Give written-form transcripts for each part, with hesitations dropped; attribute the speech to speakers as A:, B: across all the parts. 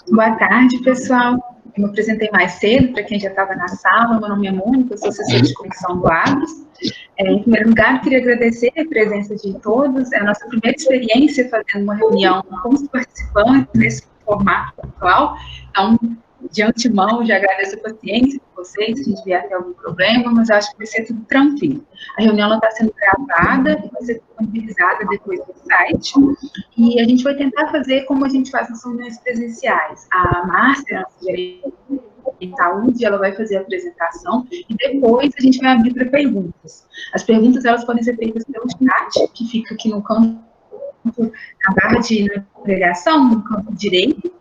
A: Boa tarde, pessoal. Eu me apresentei mais cedo, para quem já estava na sala. Meu nome é Mônica, eu sou assessora de conexão do Agros. Em primeiro lugar, queria agradecer a presença de todos. É a nossa primeira experiência fazendo uma reunião com os participantes nesse formato atual. Então, de antemão, já agradeço a paciência de vocês, se a gente vier ter algum problema, mas eu acho que vai ser tudo tranquilo. A reunião está sendo gravada e vai ser disponibilizada depois no site. E a gente vai tentar fazer como a gente faz nas reuniões presenciais. A Márcia, nossa gerente de saúde, ela vai fazer a apresentação e depois a gente vai abrir para perguntas. As perguntas, elas podem ser feitas pelo chat, que fica aqui no canto, na barra de navegação, no canto direito,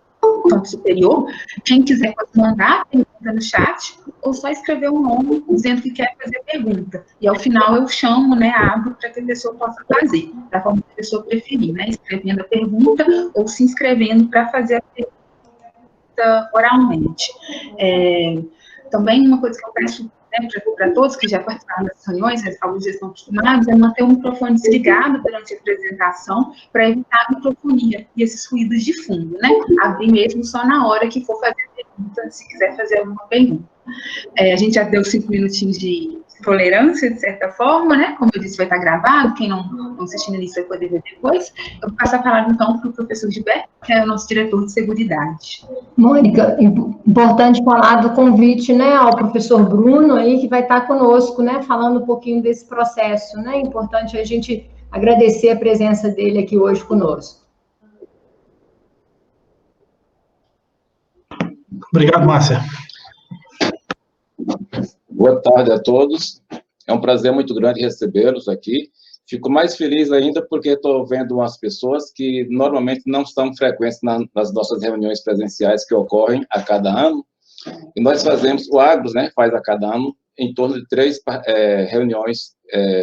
A: canto superior. Quem quiser pode mandar a pergunta no chat ou só escrever um nome dizendo que quer fazer pergunta. E ao final eu chamo, né, abro para que a pessoa possa fazer, da forma que a pessoa preferir, né, escrevendo a pergunta ou se inscrevendo para fazer a pergunta oralmente. Também uma coisa que eu peço, né, para todos que já participaram das reuniões, alguns já estão acostumados, é manter o microfone desligado durante a apresentação para evitar a microfonia e esses ruídos de fundo, né? Abrir mesmo só na hora que for fazer pergunta, se quiser fazer alguma pergunta. A gente já deu 5 minutinhos de tolerância, de certa forma, né? Como eu disse, vai estar gravado, quem não assistindo isso vai poder ver depois. Eu vou passar a palavra, então, para o professor Gilberto, que é o nosso diretor de Seguridade.
B: Mônica, importante falar do convite, né, ao professor Bruno aí, que vai estar conosco, né, falando um pouquinho desse processo, né? Importante a gente agradecer a presença dele aqui hoje conosco.
C: Obrigado, Márcia.
D: Boa tarde a todos. É um prazer muito grande recebê-los aqui. Fico mais feliz ainda porque estou vendo umas pessoas que normalmente não estão frequentes nas nossas reuniões presenciais que ocorrem a cada ano. E nós fazemos, o Agros, né, faz a cada ano, em torno de 3 reuniões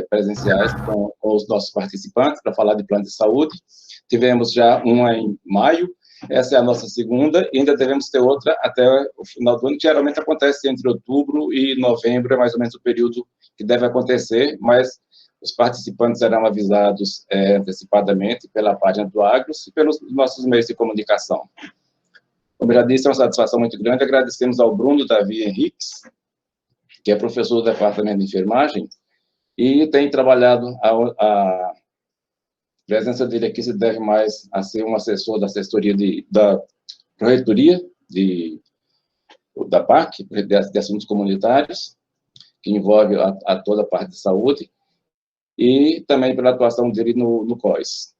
D: presenciais com os nossos participantes para falar de plano de saúde. Tivemos já uma em maio, essa é a nossa segunda, e ainda devemos ter outra até o final do ano, que geralmente acontece entre outubro e novembro, é mais ou menos o período que deve acontecer, mas os participantes serão avisados antecipadamente pela página do Agros e pelos nossos meios de comunicação. Como já disse, é uma satisfação muito grande. Agradecemos ao Bruno Davi Henriques, que é professor do Departamento de Enfermagem, e tem trabalhado a presença dele aqui se deve mais a ser um assessor da assessoria da Proreitoria da PAC, de Assuntos Comunitários, que envolve a toda a parte de saúde, e também pela atuação dele no COIS.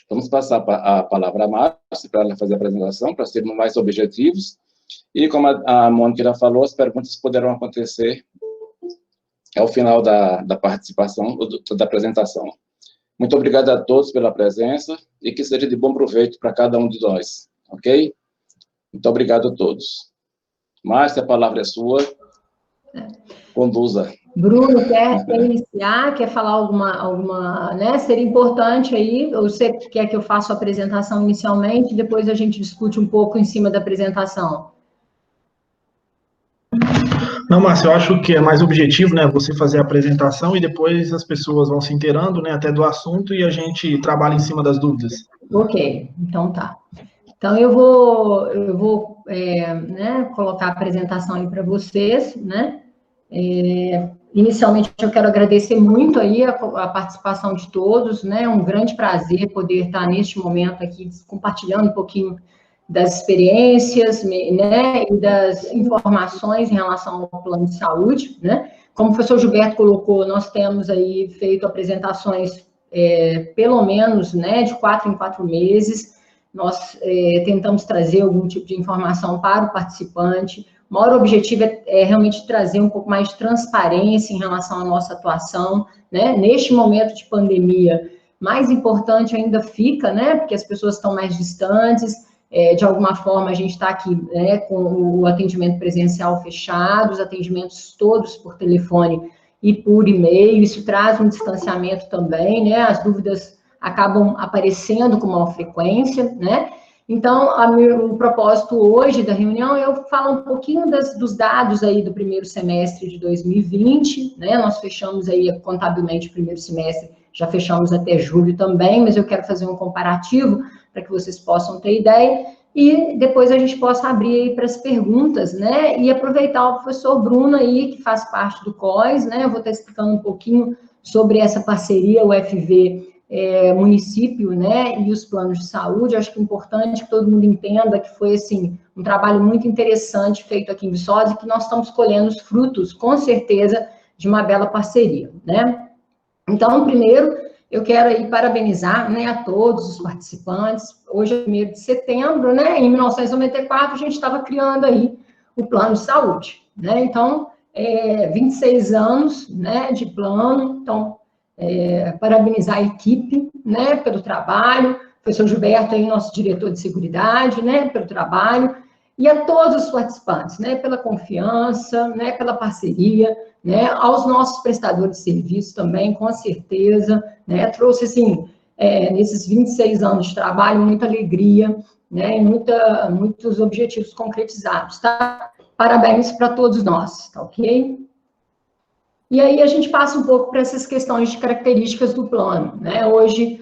D: Vamos passar a palavra à Márcia para ela fazer a apresentação, para sermos mais objetivos, e como a Mônica já falou, as perguntas poderão acontecer ao final da participação, da apresentação. Muito obrigado a todos pela presença e que seja de bom proveito para cada um de nós, ok? Muito obrigado a todos. Márcia, a palavra é sua. Conduza.
B: Bruno, quer iniciar? Quer falar alguma, né? Seria importante aí, ou você quer que eu faça a apresentação inicialmente, e depois a gente discute um pouco em cima da apresentação?
C: Não, Márcia, eu acho que é mais objetivo, né, você fazer a apresentação e depois as pessoas vão se inteirando, né, até do assunto e a gente trabalha em cima das dúvidas. Ok,
B: então tá. Então eu vou né, colocar a apresentação aí para vocês, né? Inicialmente eu quero agradecer muito aí a participação de todos, né? É um grande prazer poder estar neste momento aqui compartilhando um pouquinho das experiências, né, e das informações em relação ao plano de saúde, né? Como o professor Gilberto colocou, nós temos aí feito apresentações, pelo menos, né, de 4 em 4 meses. Nós tentamos trazer algum tipo de informação para o participante. O maior objetivo é realmente trazer um pouco mais de transparência em relação à nossa atuação, né? Neste momento de pandemia, mais importante ainda fica, né, porque as pessoas estão mais distantes. De alguma forma, a gente está aqui, né, com o atendimento presencial fechado, os atendimentos todos por telefone e por e-mail, isso traz um distanciamento também, né, as dúvidas acabam aparecendo com maior frequência, né. Então, o propósito hoje da reunião é eu falar um pouquinho dos dados aí do primeiro semestre de 2020, né, nós fechamos aí contabilmente o primeiro semestre já fechamos até julho também, mas eu quero fazer um comparativo para que vocês possam ter ideia, e depois a gente possa abrir aí para as perguntas, né, e aproveitar o professor Bruno aí, que faz parte do COES, né, eu vou estar explicando um pouquinho sobre essa parceria UFV município, né, e os planos de saúde. Acho que é importante que todo mundo entenda que foi, assim, um trabalho muito interessante feito aqui em Viçosa, e que nós estamos colhendo os frutos, com certeza, de uma bela parceria, né. Então, primeiro, eu quero aí parabenizar, né, a todos os participantes. Hoje é 1º de setembro, né, em 1994 a gente estava criando aí o plano de saúde, né, então, 26 anos, né, de plano. Então, parabenizar a equipe, né, pelo trabalho, o professor Gilberto aí, nosso diretor de seguridade, né, pelo trabalho, e a todos os participantes, né, pela confiança, né, pela parceria, né, aos nossos prestadores de serviço também, com certeza, né, trouxe, assim, nesses 26 anos de trabalho, muita alegria, né, e muitos objetivos concretizados, tá? Parabéns para todos nós, tá ok? E aí a gente passa um pouco para essas questões de características do plano, né? Hoje,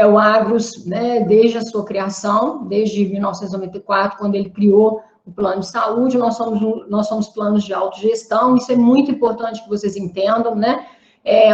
B: o Agros, né, desde a sua criação, desde 1994, quando ele criou o plano de saúde, nós somos planos de autogestão. Isso é muito importante que vocês entendam, né?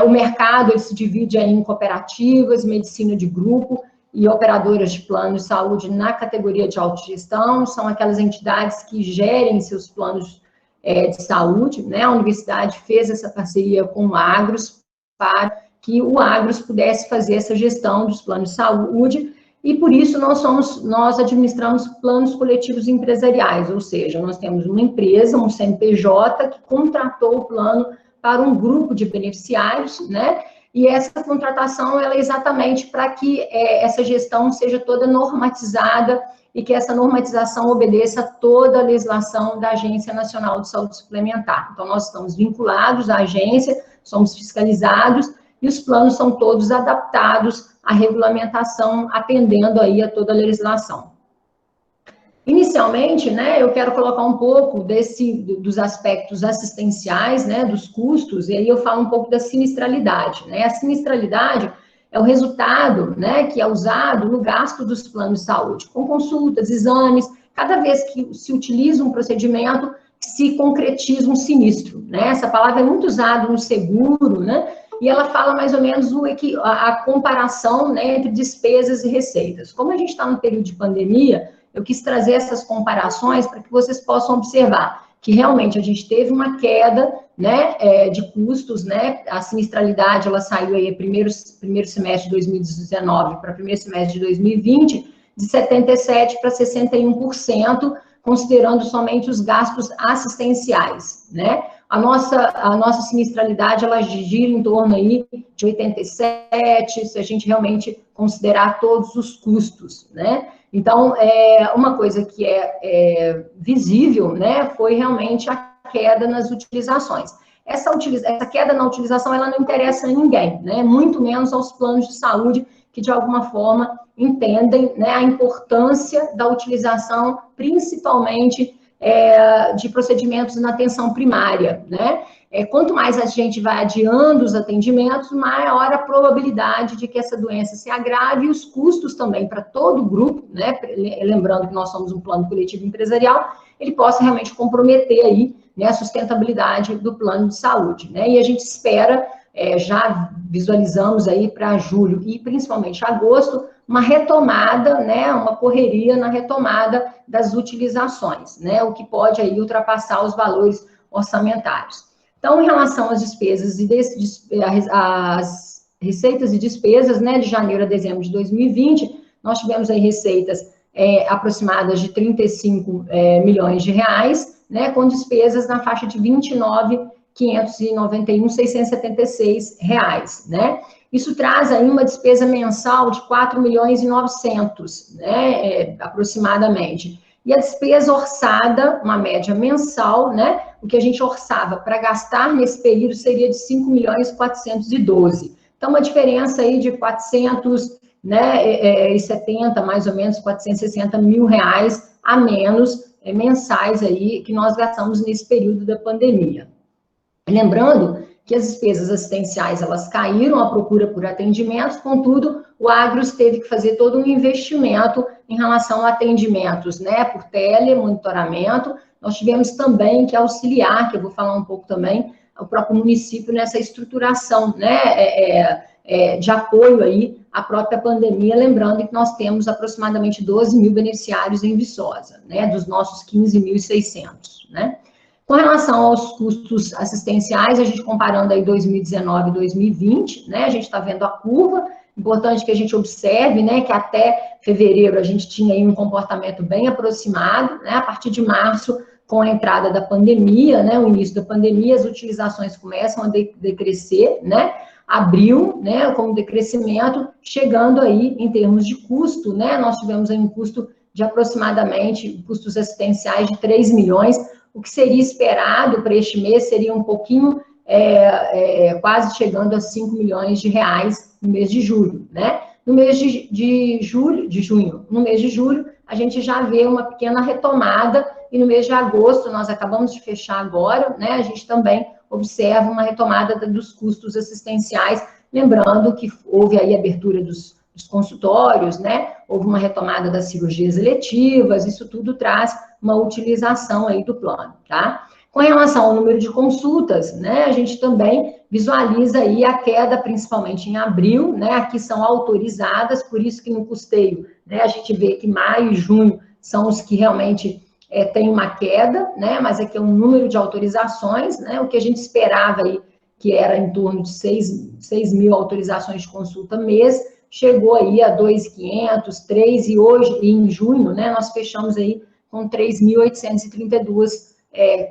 B: O mercado, ele se divide aí em cooperativas, medicina de grupo e operadoras de plano de saúde na categoria de autogestão. São aquelas entidades que gerem seus planos de saúde, né? A universidade fez essa parceria com o Agros para que o Agros pudesse fazer essa gestão dos planos de saúde, e por isso nós administramos planos coletivos empresariais, ou seja, nós temos uma empresa, um CNPJ, que contratou o plano para um grupo de beneficiários, né? E essa contratação, ela é exatamente para que essa gestão seja toda normatizada, e que essa normatização obedeça a toda a legislação da Agência Nacional de Saúde Suplementar. Então, nós estamos vinculados à agência, somos fiscalizados, e os planos são todos adaptados à regulamentação, atendendo aí a toda a legislação. Inicialmente, né, eu quero colocar um pouco dos aspectos assistenciais, né, dos custos, e aí eu falo um pouco da sinistralidade, né? A sinistralidade é o resultado, né, que é usado no gasto dos planos de saúde, com consultas, exames. Cada vez que se utiliza um procedimento, se concretiza um sinistro, né? Essa palavra é muito usada no seguro, né? E ela fala mais ou menos a comparação, né, entre despesas e receitas. Como a gente está no período de pandemia, eu quis trazer essas comparações para que vocês possam observar que realmente a gente teve uma queda, né, de custos, né? A sinistralidade, ela saiu aí primeiro semestre de 2019 para primeiro semestre de 2020, de 77% para 61%, considerando somente os gastos assistenciais, né? A nossa sinistralidade, ela gira em torno aí de 87%, se a gente realmente considerar todos os custos, né? Então, uma coisa que é visível, né, foi realmente a queda nas utilizações. Essa queda na utilização, ela não interessa a ninguém, né, muito menos aos planos de saúde, que de alguma forma entendem, né, a importância da utilização, principalmente de procedimentos na atenção primária, né? Quanto mais a gente vai adiando os atendimentos, maior a probabilidade de que essa doença se agrave, e os custos também para todo o grupo, né? Lembrando que nós somos um plano coletivo empresarial, ele possa realmente comprometer aí, né, a sustentabilidade do plano de saúde, né? E a gente espera, já visualizamos aí para julho e principalmente agosto, uma retomada, né, uma correria na retomada das utilizações, né, o que pode aí ultrapassar os valores orçamentários. Então, em relação às despesas e as receitas e despesas, né, de janeiro a dezembro de 2020, nós tivemos aí receitas aproximadas de 35 milhões de reais, né, com despesas na faixa de 29.591.676 reais, né? Isso traz aí uma despesa mensal de 4.900.000, né, aproximadamente. E a despesa orçada, uma média mensal, né, o que a gente orçava para gastar nesse período seria de 5.412.000. Então, uma diferença aí de 400, né, e 70, mais ou menos, 460 mil reais a menos mensais aí que nós gastamos nesse período da pandemia. Lembrando que as despesas assistenciais, elas caíram, a procura por atendimentos, contudo, o Agros teve que fazer todo um investimento em relação a atendimentos, né, por monitoramento. Nós tivemos também que auxiliar, que eu vou falar um pouco também, o próprio município nessa estruturação, né, de apoio aí à própria pandemia, lembrando que nós temos aproximadamente 12 mil beneficiários em Viçosa, né, dos nossos 15.600, né. Com relação aos custos assistenciais, a gente comparando aí 2019 e 2020, né, a gente está vendo a curva, importante que a gente observe, né, que até fevereiro a gente tinha aí um comportamento bem aproximado, né, a partir de março, com a entrada da pandemia, né, o início da pandemia, as utilizações começam a decrescer, né, abril, né, com o decrescimento, chegando aí em termos de custo, né, nós tivemos aí um custo de aproximadamente, custos assistenciais de 3 milhões, o que seria esperado para este mês seria um pouquinho, quase chegando a 5 milhões de reais no mês de julho, né? No mês de junho, no mês de julho, a gente já vê uma pequena retomada, e no mês de agosto, nós acabamos de fechar agora, né? A gente também observa uma retomada dos custos assistenciais, lembrando que houve aí a abertura dos consultórios, né? Houve uma retomada das cirurgias eletivas, isso tudo traz uma utilização aí do plano, tá? Com relação ao número de consultas, né, a gente também visualiza aí a queda, principalmente em abril, né, aqui são autorizadas, por isso que no custeio, né, a gente vê que maio e junho são os que realmente tem uma queda, né, mas aqui é um número de autorizações, né, o que a gente esperava aí, que era em torno de 6 mil autorizações de consulta mês, chegou aí a 2.500, 3, e hoje, em junho, né, nós fechamos aí com 3.832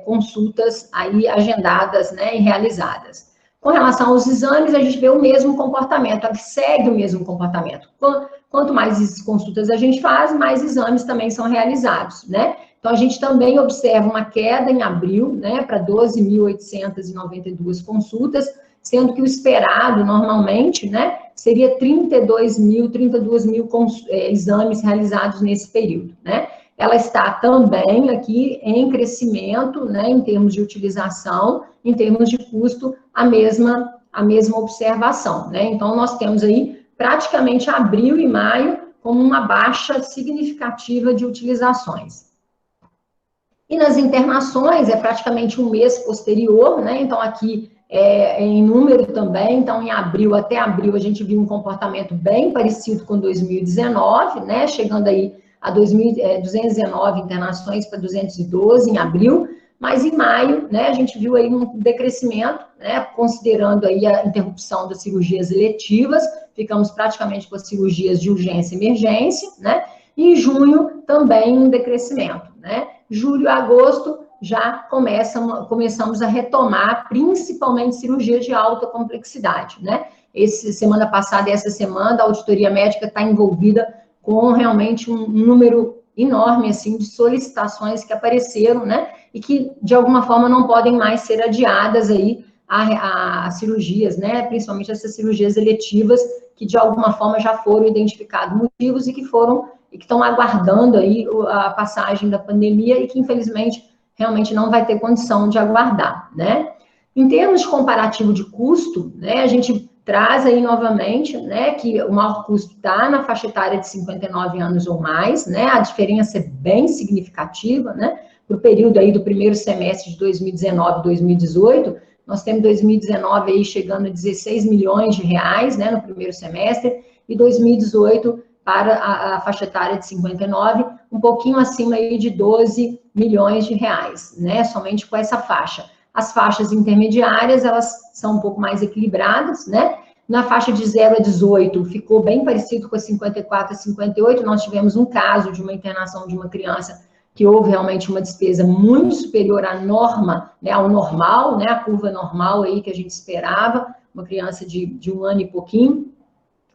B: consultas aí agendadas, né, e realizadas. Com relação aos exames, a gente vê o mesmo comportamento, segue o mesmo comportamento. Quanto mais consultas a gente faz, mais exames também são realizados, né? Então, a gente também observa uma queda em abril, né, para 12.892 consultas, sendo que o esperado, normalmente, né, seria 32 mil exames realizados nesse período, né? Ela está também aqui em crescimento, né, em termos de utilização, em termos de custo, a mesma observação, né? Então, nós temos aí praticamente abril e maio como uma baixa significativa de utilizações. E nas internações, é praticamente um mês posterior, né? Então, aqui em número também, então, em abril, até abril, a gente viu um comportamento bem parecido com 2019, né? Chegando aí a 219 internações para 212 em abril, mas em maio, né, a gente viu aí um decrescimento, né, considerando aí a interrupção das cirurgias eletivas, ficamos praticamente com as cirurgias de urgência e emergência, né, e em junho também um decrescimento, né, julho e agosto já começamos a retomar, principalmente cirurgias de alta complexidade, né, semana passada e essa semana a auditoria médica está envolvida com realmente um número enorme, assim, de solicitações que apareceram, né, e que, de alguma forma, não podem mais ser adiadas aí a cirurgias, né, principalmente essas cirurgias eletivas, que, de alguma forma, já foram identificados motivos e que estão aguardando aí a passagem da pandemia e que, infelizmente, realmente não vai ter condição de aguardar, né. Em termos de comparativo de custo, né, a gente traz aí novamente, né, que o maior custo está na faixa etária de 59 anos ou mais, né, a diferença é bem significativa, né, para o período aí do primeiro semestre de 2019 e 2018, nós temos 2019 aí chegando a 16 milhões de reais, né, no primeiro semestre, e 2018 para a faixa etária de 59, um pouquinho acima aí de 12 milhões de reais, né, somente com essa faixa. As faixas intermediárias, elas são um pouco mais equilibradas, né? Na faixa de 0 a 18, ficou bem parecido com a 54 a 58, nós tivemos um caso de uma internação de uma criança que houve realmente uma despesa muito superior à norma, né, ao normal, né, a curva normal aí que a gente esperava, uma criança de 1 ano e pouquinho,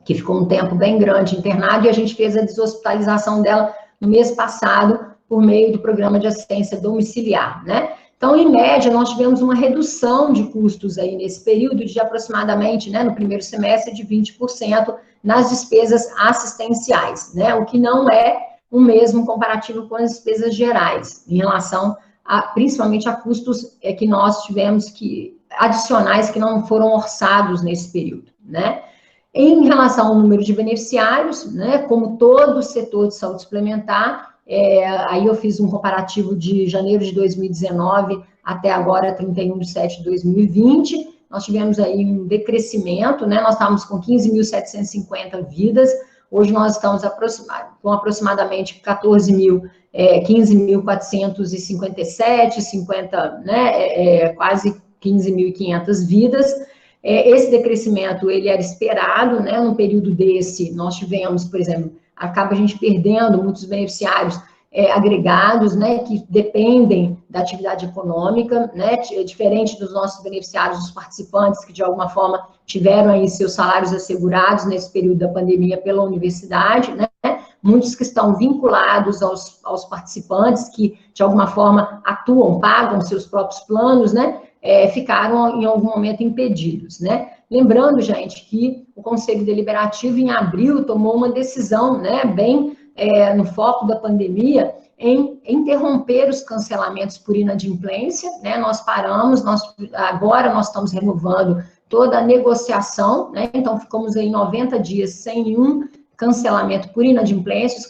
B: que ficou um tempo bem grande internado, e a gente fez a deshospitalização dela no mês passado, por meio do programa de assistência domiciliar, né? Então, em média, nós tivemos uma redução de custos aí nesse período de aproximadamente, né, no primeiro semestre, de 20% nas despesas assistenciais, né, o que não é o mesmo comparativo com as despesas gerais, em relação principalmente a custos que nós tivemos que adicionais que não foram orçados nesse período, né? Em relação ao número de beneficiários, né, como todo o setor de saúde suplementar, aí eu fiz um comparativo de janeiro de 2019 até agora, 31 de 7 de 2020, nós tivemos aí um decrescimento, né, nós estávamos com 15.750 vidas, hoje nós estamos com aproximadamente 15.457, 50, né, quase 15.500 vidas. Esse decrescimento, ele era esperado, né, no período desse, nós tivemos, por exemplo, acaba a gente perdendo muitos beneficiários agregados, né, que dependem da atividade econômica, né, diferente dos nossos beneficiários, os participantes, que de alguma forma tiveram aí seus salários assegurados nesse período da pandemia pela universidade, né, muitos que estão vinculados aos participantes, que de alguma forma atuam, pagam seus próprios planos, né, ficaram em algum momento impedidos, né? Lembrando, gente, que o Conselho Deliberativo, em abril, tomou uma decisão, né, bem no foco da pandemia, em interromper os cancelamentos por inadimplência, né? Nós paramos, agora nós estamos renovando toda a negociação, né? Então, ficamos aí 90 dias sem nenhum cancelamento por inadimplência, os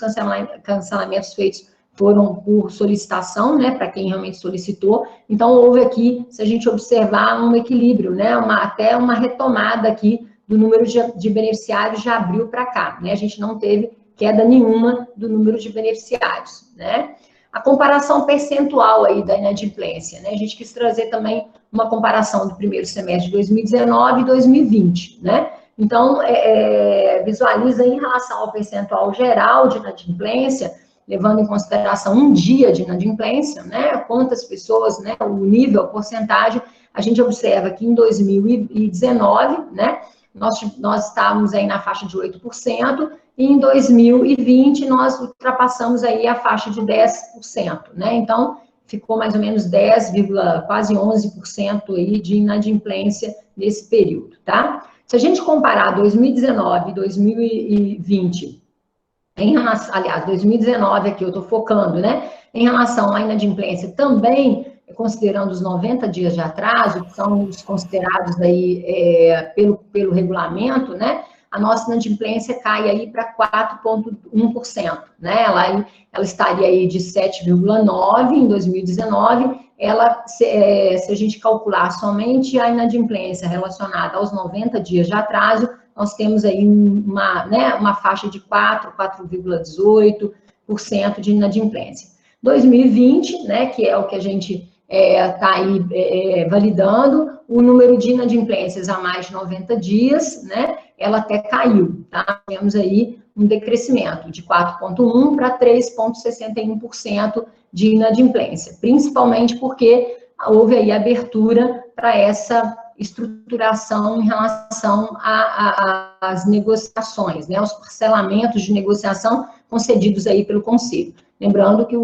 B: cancelamentos feitos foram por solicitação, né, para quem realmente solicitou. Então, houve aqui, se a gente observar, um equilíbrio, né, até uma retomada aqui do número de beneficiários de abril para cá, né, a gente não teve queda nenhuma do número de beneficiários, né. A comparação percentual aí da inadimplência, né, a gente quis trazer também uma comparação do primeiro semestre de 2019 e 2020, né. Então, visualiza em relação ao percentual geral de inadimplência, levando em consideração um dia de inadimplência, né, quantas pessoas, né, o nível, a porcentagem, a gente observa que em 2019, né, nós estávamos aí na faixa de 8%, e em 2020 nós ultrapassamos aí a faixa de 10%, né, então ficou mais ou menos 10, quase 11% aí de inadimplência nesse período, tá? Se a gente comparar 2019 e 2020, aliás, 2019 aqui eu estou focando, né? Em relação à inadimplência, também considerando os 90 dias de atraso, que são os considerados aí pelo regulamento, né? A nossa inadimplência cai aí para 4,1%, né? Ela estaria aí de 7,9% em 2019, se a gente calcular somente a inadimplência relacionada aos 90 dias de atraso, nós temos aí uma faixa de 4,18% de inadimplência. 2020, né, que é o que a gente está aí validando, o número de inadimplências a mais de 90 dias, né, ela até caiu, tá? Temos aí um decrescimento de 4,1% para 3,61% de inadimplência, principalmente porque houve aí abertura para essa estruturação em relação às negociações, né, os parcelamentos de negociação concedidos aí pelo Conselho. Lembrando que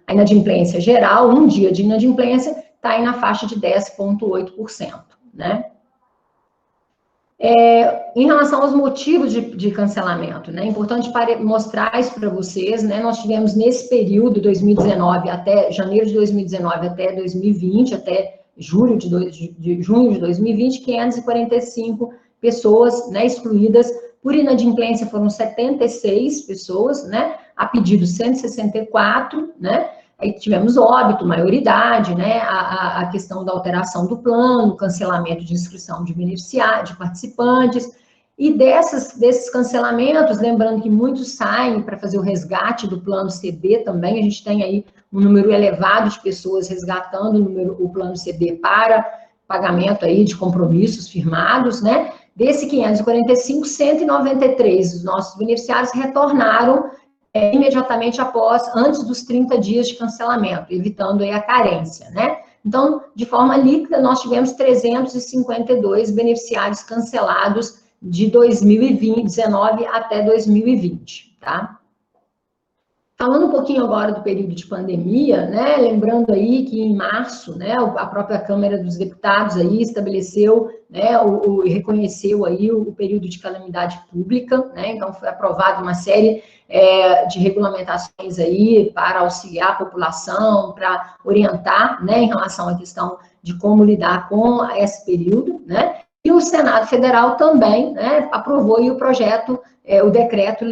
B: a inadimplência geral, um dia de inadimplência, está aí na faixa de 10,8%, né. Em relação aos motivos de cancelamento, né, é importante mostrar isso para vocês, né, nós tivemos nesse período, 2019 até janeiro de 2019 até 2020, até junho de 2020, 545 pessoas, né, excluídas por inadimplência, foram 76 pessoas, né, a pedido 164, né, aí tivemos óbito, maioridade, né, a questão da alteração do plano, cancelamento de inscrição de beneficiários, de participantes, e desses cancelamentos, lembrando que muitos saem para fazer o resgate do plano CD também, a gente tem aí um número elevado de pessoas resgatando o plano CD para pagamento aí de compromissos firmados, né, desse 545, 193 dos nossos beneficiários retornaram imediatamente antes dos 30 dias de cancelamento, evitando aí a carência, né? Então, de forma líquida, nós tivemos 352 beneficiários cancelados de 2019 até 2020, tá? Falando um pouquinho agora do período de pandemia, né, lembrando aí que em março, né, a própria Câmara dos Deputados aí estabeleceu, né, e reconheceu aí o período de calamidade pública, né, então foi aprovada uma série de regulamentações aí para auxiliar a população, para orientar, né, em relação à questão de como lidar com esse período, né? E o Senado Federal também, né, aprovou aí o projeto, o decreto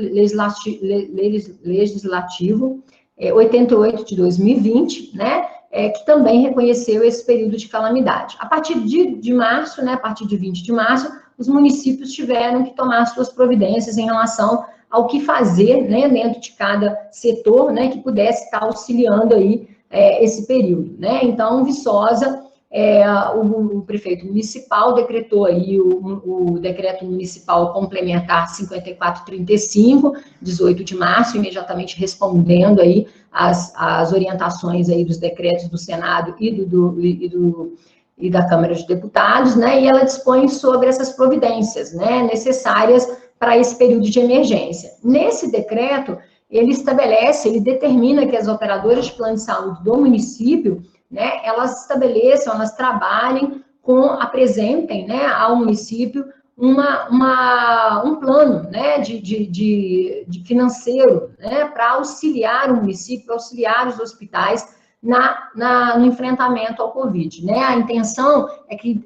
B: legislativo 88 de 2020, né, que também reconheceu esse período de calamidade. A partir de março, né, a partir de 20 de março, os municípios tiveram que tomar suas providências em relação ao que fazer, né, dentro de cada setor, né, que pudesse estar auxiliando aí esse período, né. Então, Viçosa, o prefeito municipal decretou aí o decreto municipal complementar 5435, 18 de março, imediatamente respondendo aí as orientações aí dos decretos do Senado e da Câmara de Deputados, né, e ela dispõe sobre essas providências, né, necessárias para esse período de emergência. Nesse decreto, ele determina que as operadoras de plano de saúde do município, né, elas estabeleçam, elas trabalhem apresentem, né, ao município um plano, né, de financeiro, né, para auxiliar o município, auxiliar os hospitais no enfrentamento ao Covid, né? A intenção é que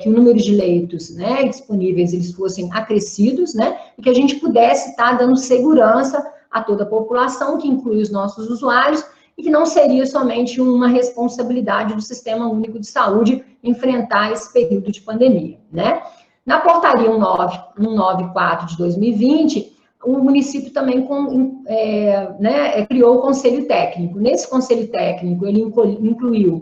B: o número de leitos, né, disponíveis, eles fossem acrescidos, né, e que a gente pudesse estar dando segurança a toda a população, que inclui os nossos usuários, e que não seria somente uma responsabilidade do Sistema Único de Saúde enfrentar esse período de pandemia, né? Na portaria 194 de 2020, o município também criou o Conselho Técnico. Nesse Conselho Técnico, ele incluiu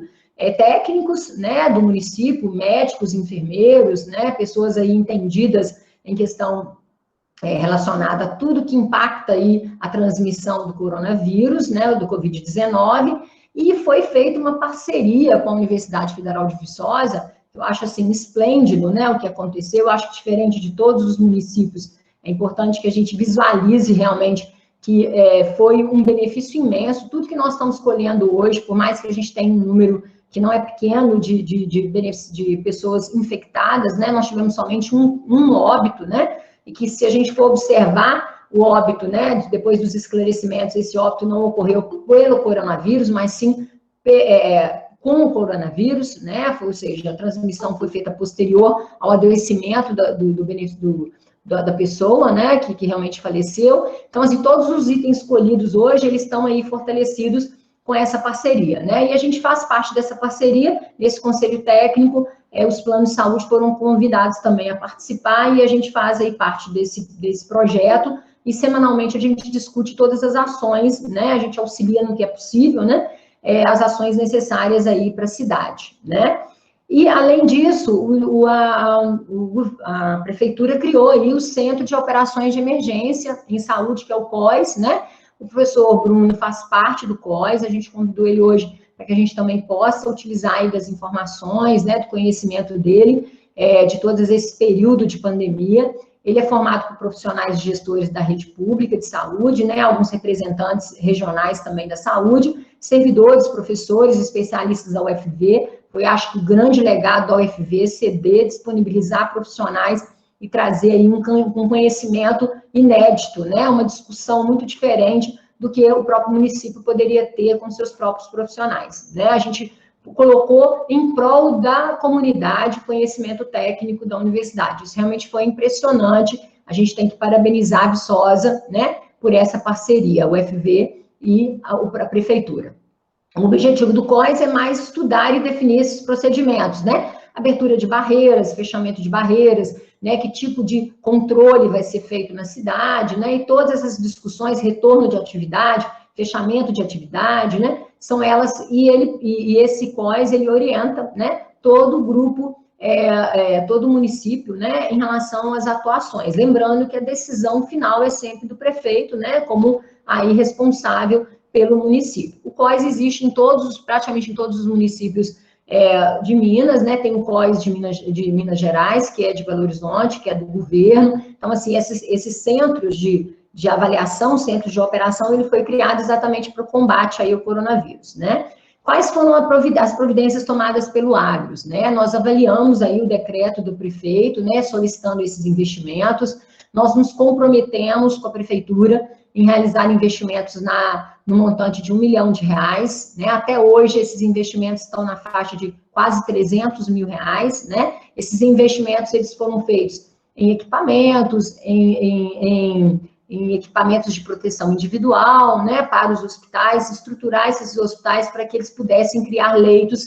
B: técnicos, né, do município, médicos, enfermeiros, né, pessoas aí entendidas em questão relacionada a tudo que impacta aí a transmissão do coronavírus, né, do Covid-19, e foi feita uma parceria com a Universidade Federal de Viçosa. Eu acho, assim, esplêndido, né, o que aconteceu. Eu acho que, diferente de todos os municípios, é importante que a gente visualize realmente que foi um benefício imenso. Tudo que nós estamos colhendo hoje, por mais que a gente tenha um número que não é pequeno de pessoas infectadas, né, nós tivemos somente um óbito, né, e que, se a gente for observar o óbito, né, depois dos esclarecimentos, esse óbito não ocorreu pelo coronavírus, mas sim com o coronavírus, né, ou seja, a transmissão foi feita posterior ao adoecimento da pessoa, né, que realmente faleceu. Então, assim, todos os itens escolhidos hoje, eles estão aí fortalecidos com essa parceria, né, e a gente faz parte dessa parceria, nesse conselho técnico. Os planos de saúde foram convidados também a participar, e a gente faz aí parte desse projeto, e semanalmente a gente discute todas as ações, né, a gente auxilia no que é possível, né, as ações necessárias aí para a cidade, né. E, além disso, a prefeitura criou aí o Centro de Operações de Emergência em Saúde, que é o COES, né. O professor Bruno faz parte do COES, a gente convidou ele hoje para que a gente também possa utilizar aí das informações, né, do conhecimento dele, de todo esse período de pandemia. Ele é formado por profissionais de gestores da rede pública de saúde, né, alguns representantes regionais também da saúde, servidores, professores, especialistas da UFV. Foi, acho que, o grande legado da UFV, disponibilizar profissionais e trazer aí um conhecimento inédito, né, uma discussão muito diferente do que o próprio município poderia ter com seus próprios profissionais, né? A gente colocou em prol da comunidade conhecimento técnico da universidade. Isso realmente foi impressionante. A gente tem que parabenizar a Viçosa, né, por essa parceria, a UFV e a prefeitura. O objetivo do COES é mais estudar e definir esses procedimentos, né? Abertura de barreiras, fechamento de barreiras, né, que tipo de controle vai ser feito na cidade, né, e todas essas discussões, retorno de atividade, fechamento de atividade, né, são elas, e esse COES, ele orienta, né, todo o grupo, todo o município, né, em relação às atuações. Lembrando que a decisão final é sempre do prefeito, né, como aí responsável pelo município. O COES existe praticamente em todos os municípios de Minas, né, tem o COES de Minas Gerais, que é de Belo Horizonte, que é do governo. Então, assim, esses centros de avaliação, centros de operação, ele foi criado exatamente para o combate aí ao coronavírus, né. Quais foram as providências tomadas pelo Agros, né? Nós avaliamos aí o decreto do prefeito, né, solicitando esses investimentos. Nós nos comprometemos com a prefeitura em realizar investimentos no montante de R$1 milhão, né? Até hoje, esses investimentos estão na faixa de quase R$300 mil, né? Esses investimentos, eles foram feitos em equipamentos, em equipamentos de proteção individual, né, para os hospitais, estruturar esses hospitais para que eles pudessem criar leitos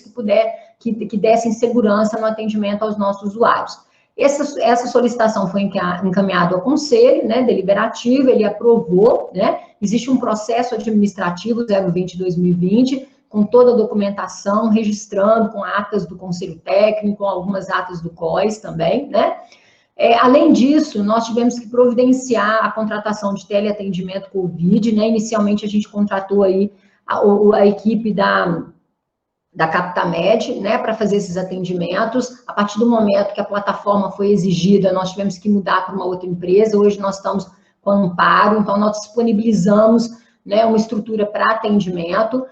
B: que dessem segurança no atendimento aos nossos usuários. Essa solicitação foi encaminhada ao Conselho, né, Deliberativo, ele aprovou, né, existe um processo administrativo 020/2020, com toda a documentação, registrando com atas do Conselho Técnico, algumas atas do COIS também, né. Além disso, nós tivemos que providenciar a contratação de teleatendimento COVID, né, inicialmente a gente contratou aí a equipe da Captamed, né, para fazer esses atendimentos. A partir do momento que a plataforma foi exigida, nós tivemos que mudar para uma outra empresa. Hoje nós estamos com amparo, então nós disponibilizamos, né, uma estrutura para atendimento.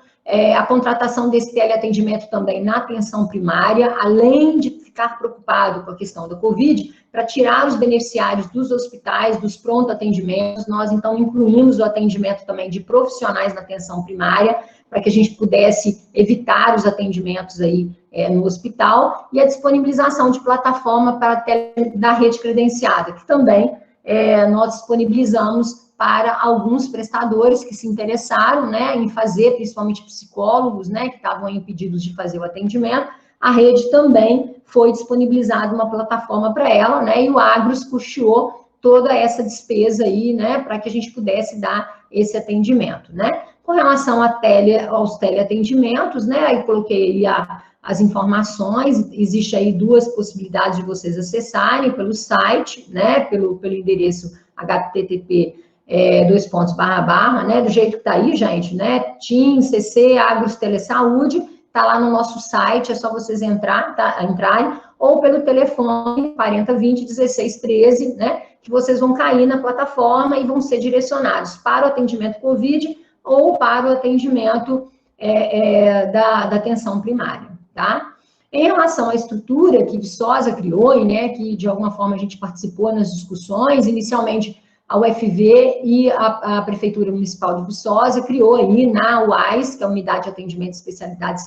B: A contratação desse teleatendimento também na atenção primária, além de ficar preocupado com a questão da Covid, para tirar os beneficiários dos hospitais, dos pronto-atendimentos, nós então incluímos o atendimento também de profissionais na atenção primária, para que a gente pudesse evitar os atendimentos aí no hospital, e a disponibilização de plataforma da rede credenciada, que também nós disponibilizamos para alguns prestadores que se interessaram, né, em fazer, principalmente psicólogos, né, que estavam impedidos de fazer o atendimento. A rede também foi disponibilizada uma plataforma para ela, né, e o Agros custeou toda essa despesa aí, né, para que a gente pudesse dar esse atendimento, né. Com relação aos teleatendimentos, né, aí coloquei aí as informações, existe aí duas possibilidades de vocês acessarem pelo site, né, pelo endereço http né, do jeito que tá aí, gente, né, TIM, CC, Agros Telesaúde, tá lá no nosso site, é só vocês entrarem, ou pelo telefone 4020-1613, né, que vocês vão cair na plataforma e vão ser direcionados para o atendimento COVID ou para o atendimento da atenção primária, tá? Em relação à estrutura que Viçosa criou, e, né, que de alguma forma a gente participou nas discussões, inicialmente a UFV e a Prefeitura Municipal de Viçosa criou aí na UAS, que é a Unidade de Atendimento e Especialidade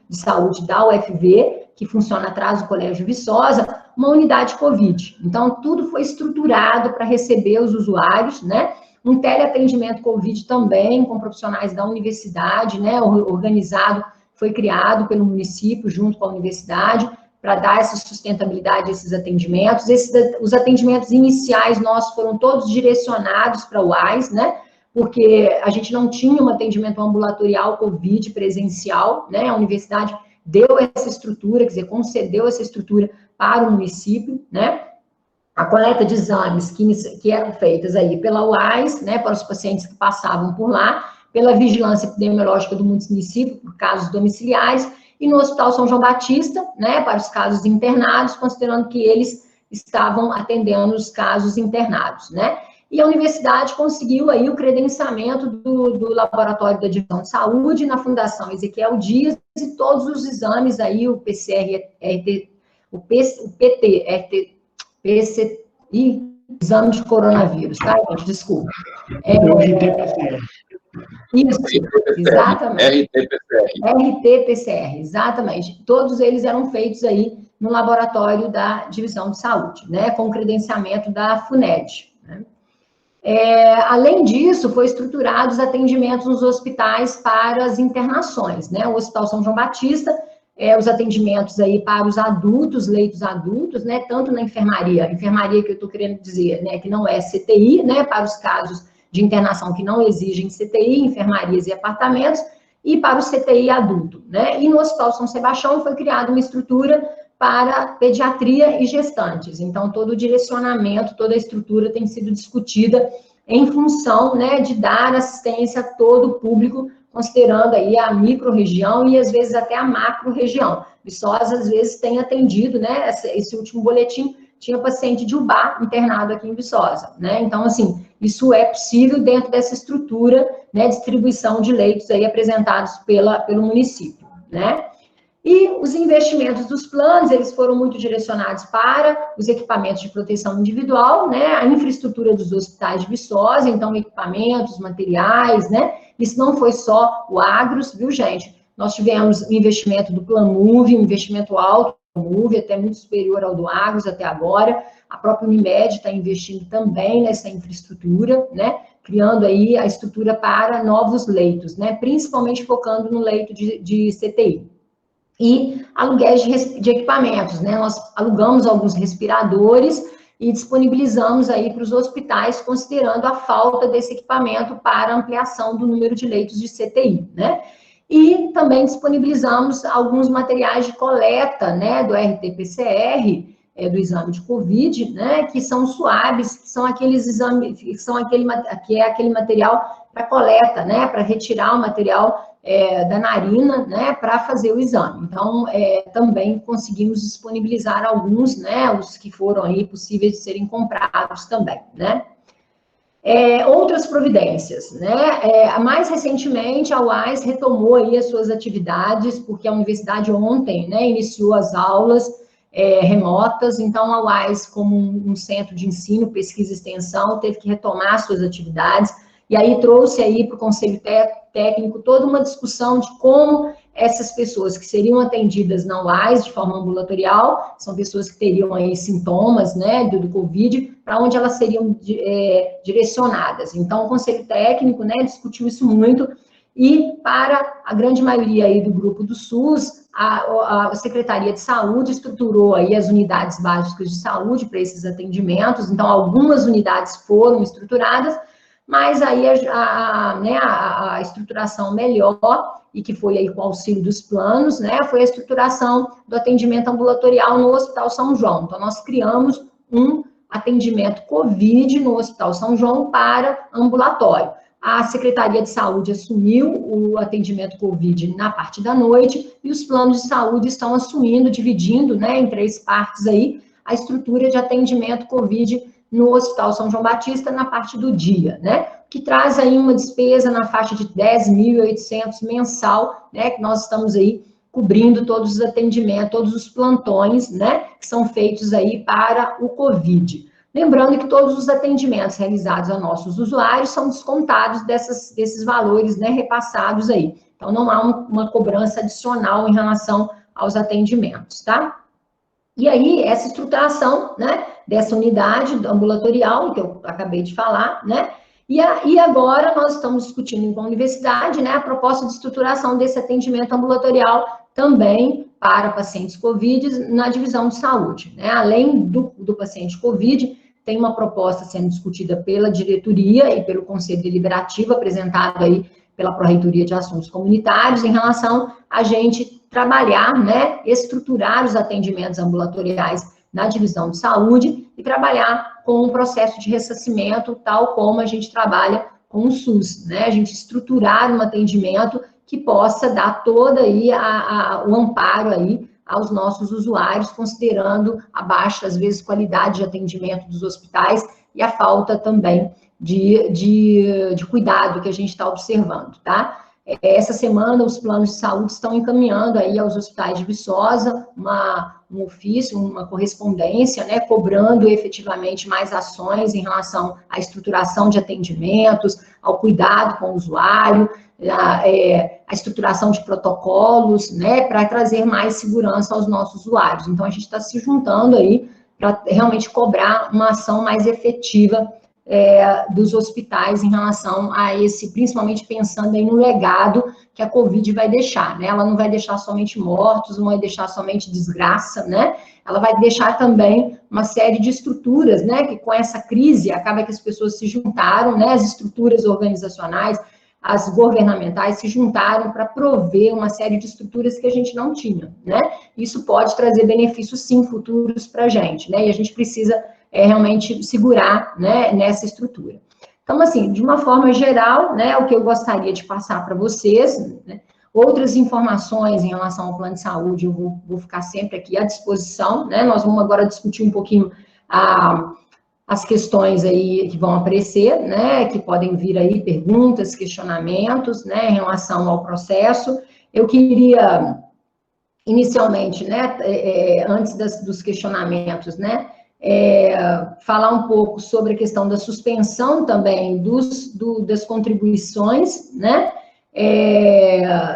B: de Saúde da UFV, que funciona atrás do Colégio Viçosa, uma unidade COVID. Então, tudo foi estruturado para receber os usuários, né? Um teleatendimento COVID também, com profissionais da universidade, né? Organizado, foi criado pelo município junto com a universidade, para dar essa sustentabilidade a esses atendimentos. Os atendimentos iniciais nossos foram todos direcionados para o UAS, né? Porque a gente não tinha um atendimento ambulatorial COVID presencial, né? A universidade deu essa estrutura, quer dizer, concedeu essa estrutura para o município, né? A coleta de exames que eram feitas aí pela UAS, né? Para os pacientes que passavam por lá, pela vigilância epidemiológica do município, por casos domiciliares, e no Hospital São João Batista, né, para os casos internados, considerando que eles estavam atendendo os casos internados, né. E a universidade conseguiu aí o credenciamento do Laboratório da Divisão de Saúde na Fundação Ezequiel Dias, e todos os exames aí, o exame de coronavírus, tá, gente? Desculpa. Isso, exatamente. RT-PCR, exatamente. Todos eles eram feitos aí no laboratório da Divisão de Saúde, né, com credenciamento da FUNED. Né. Além disso, foi estruturados os atendimentos nos hospitais para as internações, né, o Hospital São João Batista, os atendimentos aí para os adultos, leitos adultos, né, tanto na enfermaria que eu estou querendo dizer, né, que não é CTI, né, para os casos de internação que não exigem CTI, enfermarias e apartamentos, e para o CTI adulto, né? E no Hospital São Sebastião foi criada uma estrutura para pediatria e gestantes. Então, todo o direcionamento, toda a estrutura tem sido discutida em função, né, de dar assistência a todo o público, considerando aí a micro-região e, às vezes, até a macro-região. Viçosa, às vezes, tem atendido, né, esse último boletim, tinha paciente de UBA internado aqui em Viçosa, né? Então, assim, isso é possível dentro dessa estrutura, né, distribuição de leitos aí apresentados pelo município, né? E os investimentos dos planos, eles foram muito direcionados para os equipamentos de proteção individual, né, a infraestrutura dos hospitais de Viçosa, então equipamentos, materiais, né, Isso não foi só o Agros, viu, gente? Nós tivemos o investimento do Planmove, um investimento alto do Planmove, até muito superior ao do Agros até agora. A própria Unimed está investindo também nessa infraestrutura, né? Criando aí a estrutura para novos leitos, né? Principalmente focando no leito de CTI. E aluguéis de equipamentos, né? Nós alugamos alguns respiradores e disponibilizamos aí para os hospitais, considerando a falta desse equipamento para ampliação do número de leitos de CTI, né? E também disponibilizamos alguns materiais de coleta, né, do RT-PCR, do exame de COVID, né, que são suaves, que são aqueles exames, que é aquele material para coleta, né, para retirar o material da narina, né, para fazer o exame. Então, também conseguimos disponibilizar alguns, né, os que foram aí possíveis de serem comprados também, né. Outras providências, né? Mais recentemente, a UAS retomou aí as suas atividades, porque a universidade ontem, né, iniciou as aulas remotas, então a UAS, como um centro de ensino, pesquisa e extensão, teve que retomar suas atividades, e aí trouxe aí para o Conselho Técnico toda uma discussão de como essas pessoas que seriam atendidas na UAS de forma ambulatorial, são pessoas que teriam aí sintomas, né, do COVID, para onde elas seriam direcionadas. Então, o Conselho Técnico, né, discutiu isso muito, e para a grande maioria aí do grupo do SUS, a Secretaria de Saúde estruturou aí as unidades básicas de saúde para esses atendimentos, então algumas unidades foram estruturadas, mas aí a estruturação melhor, e que foi aí com o auxílio dos planos, né, foi a estruturação do atendimento ambulatorial no Hospital São João. Então, nós criamos um atendimento COVID no Hospital São João para ambulatório. A Secretaria de Saúde assumiu o atendimento COVID na parte da noite, e os planos de saúde estão assumindo, dividindo, né, em 3 partes aí, a estrutura de atendimento COVID no Hospital São João Batista na parte do dia, né, que traz aí uma despesa na faixa de 10.800 mensal, né, que nós estamos aí cobrindo todos os atendimentos, todos os plantões, né, que são feitos aí para o COVID. Lembrando que todos os atendimentos realizados a nossos usuários são descontados desses valores, né, repassados aí. Então, não há uma cobrança adicional em relação aos atendimentos, tá? E aí, essa estruturação, né, dessa unidade ambulatorial, que eu acabei de falar, né, e agora nós estamos discutindo com a universidade, né, a proposta de estruturação desse atendimento ambulatorial também para pacientes COVID na divisão de saúde, né, além do paciente COVID, tem uma proposta sendo discutida pela diretoria e pelo Conselho Deliberativo, apresentado aí pela Pró-Reitoria de Assuntos Comunitários, em relação a gente trabalhar, né, estruturar os atendimentos ambulatoriais na divisão de saúde e trabalhar com o processo de ressarcimento, tal como a gente trabalha com o SUS, né, a gente estruturar um atendimento que possa dar toda aí o amparo aí aos nossos usuários, considerando a baixa, às vezes, qualidade de atendimento dos hospitais e a falta também de cuidado que a gente está observando, tá? Essa semana, os planos de saúde estão encaminhando aí aos hospitais de Viçosa um ofício, uma correspondência, né, cobrando efetivamente mais ações em relação à estruturação de atendimentos, ao cuidado com o usuário, a estruturação de protocolos, né, para trazer mais segurança aos nossos usuários. Então, a gente está se juntando aí para realmente cobrar uma ação mais efetiva dos hospitais em relação a esse, principalmente pensando aí no legado que a Covid vai deixar, né? Ela não vai deixar somente mortos, não vai deixar somente desgraça, né? Ela vai deixar também uma série de estruturas, né? Que com essa crise acaba que as pessoas se juntaram, né? As estruturas organizacionais, as governamentais se juntaram para prover uma série de estruturas que a gente não tinha, né? Isso pode trazer benefícios, sim, futuros para a gente, né? E a gente precisa realmente segurar, né, nessa estrutura. Então, assim, de uma forma geral, né, o que eu gostaria de passar para vocês, né, outras informações em relação ao plano de saúde, eu vou ficar sempre aqui à disposição, né? Nós vamos agora discutir um pouquinho as questões aí que vão aparecer, né, que podem vir aí perguntas, questionamentos, né, em relação ao processo. Eu queria, inicialmente, né, antes dos questionamentos, né, falar um pouco sobre a questão da suspensão também das contribuições, né?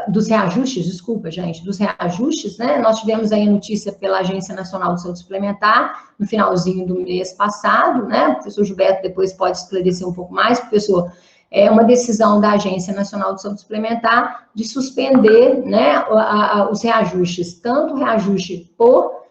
B: Dos reajustes, desculpa, gente, dos reajustes, né? Nós tivemos aí a notícia pela Agência Nacional de Saúde Suplementar, no finalzinho do mês passado, né? O professor Gilberto depois pode esclarecer um pouco mais, professor. É uma decisão da Agência Nacional de Saúde Suplementar de suspender, né, os reajustes, tanto o reajuste por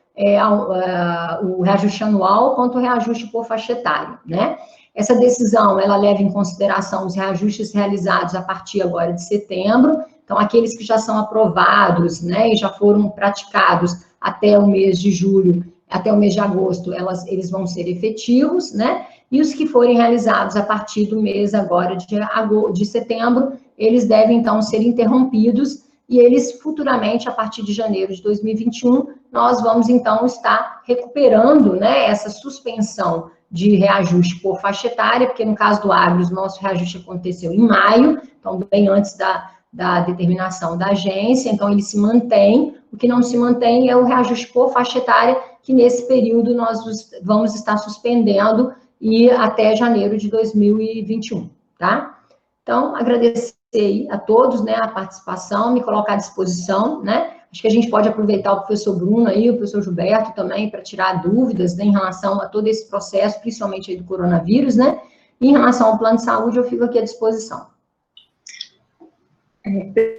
B: o reajuste anual quanto o reajuste por faixa etária, né? Essa decisão, ela leva em consideração os reajustes realizados a partir agora de setembro, então aqueles que já são aprovados, né, e já foram praticados até o mês de julho, até o mês de agosto, eles vão ser efetivos, né? E os que forem realizados a partir do mês agora de setembro, eles devem, então, ser interrompidos, e eles, futuramente, a partir de janeiro de 2021, nós vamos, então, estar recuperando, né, essa suspensão de reajuste por faixa etária, porque, no caso do Agros, o nosso reajuste aconteceu em maio, então, bem antes da determinação da agência, então, ele se mantém. O que não se mantém é o reajuste por faixa etária, que, nesse período, nós vamos estar suspendendo, e até janeiro de 2021, tá? Então, agradecer aí a todos, né, a participação, me colocar à disposição, né? Acho que a gente pode aproveitar o professor Bruno aí, o professor Gilberto também, para tirar dúvidas, né, em relação a todo esse processo, principalmente aí do coronavírus, né? E em relação ao plano de saúde, eu fico aqui à disposição.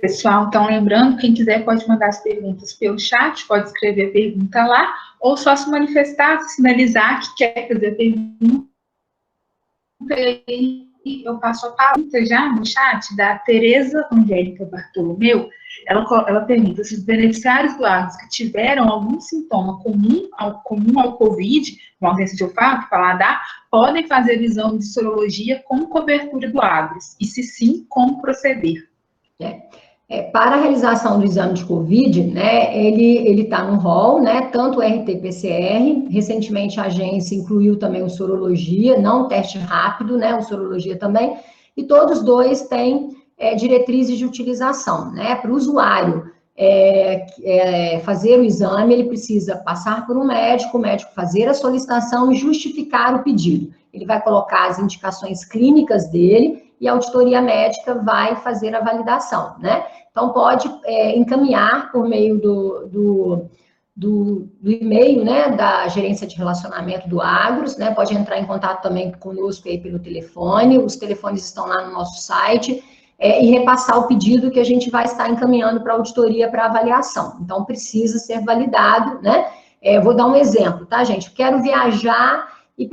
A: Pessoal, então, lembrando, quem quiser pode mandar as perguntas pelo chat, pode escrever a pergunta lá, ou só se manifestar, sinalizar que quer fazer a pergunta. Eu passo a pergunta já no chat da Tereza Angélica Bartolomeu. Ela pergunta se os beneficiários do Agros que tiveram algum sintoma comum ao Covid, uma ausência de olfato, paladar, podem fazer exame de sorologia com cobertura do Agros? E se sim, como proceder?
B: Para a realização do exame de Covid, né, ele está no rol, né, tanto o RT-PCR, recentemente a agência incluiu também o sorologia, não o teste rápido, né, o sorologia também, e todos dois têm diretrizes de utilização, né, para o usuário fazer o exame, ele precisa passar por um médico, o médico fazer a solicitação e justificar o pedido. Ele vai colocar as indicações clínicas dele, e a auditoria médica vai fazer a validação, né? Então, pode encaminhar por meio do e-mail, né, da gerência de relacionamento do Agros, né? Pode entrar em contato também conosco aí pelo telefone, os telefones estão lá no nosso site, e repassar o pedido que a gente vai estar encaminhando para a auditoria para avaliação. Então, precisa ser validado, né? Vou dar um exemplo, tá, gente? Quero viajar e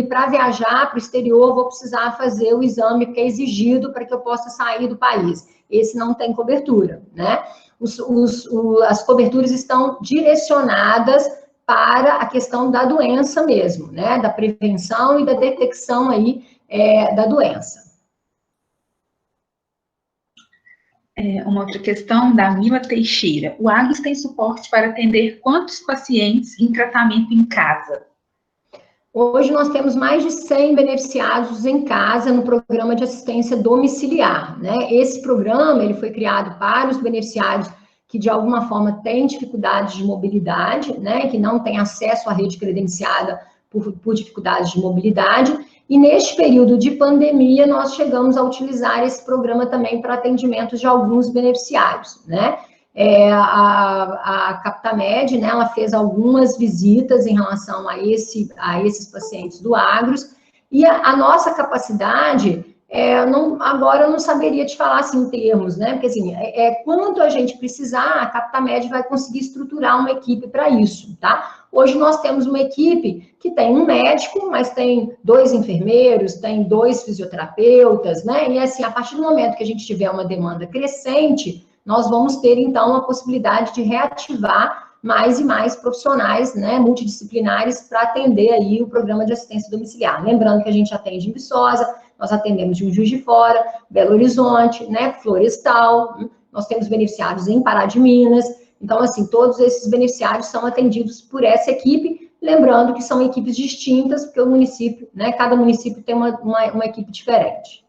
B: para viajar para o exterior, vou precisar fazer o exame que é exigido para que eu possa sair do país. Esse não tem cobertura, né? As coberturas estão direcionadas para a questão da doença mesmo, né? Da prevenção e da detecção aí da doença.
A: Uma outra questão da Mila Teixeira. O Agros tem suporte para atender quantos pacientes em tratamento em casa?
B: Hoje nós temos mais de 100 beneficiados em casa no programa de assistência domiciliar, né? Esse programa, ele foi criado para os beneficiários que de alguma forma têm dificuldades de mobilidade, né? Que não têm acesso à rede credenciada por dificuldades de mobilidade. E neste período de pandemia, nós chegamos a utilizar esse programa também para atendimento de alguns beneficiários, né? A Captamed, né, ela fez algumas visitas em relação a esses pacientes do Agros, e a nossa capacidade, agora eu não saberia te falar assim em termos, né, porque assim, quando a gente precisar, a Captamed vai conseguir estruturar uma equipe para isso, tá? Hoje nós temos uma equipe que tem um médico, mas tem 2 enfermeiros, tem 2 fisioterapeutas, né, e assim, a partir do momento que a gente tiver uma demanda crescente, nós vamos ter, então, a possibilidade de reativar mais e mais profissionais, né, multidisciplinares, para atender aí o programa de assistência domiciliar. Lembrando que a gente atende em Viçosa, nós atendemos em Juiz de Fora, Belo Horizonte, né, Florestal, nós temos beneficiários em Pará de Minas, então, assim, todos esses beneficiários são atendidos por essa equipe, lembrando que são equipes distintas, porque o município, né, cada município tem uma equipe diferente.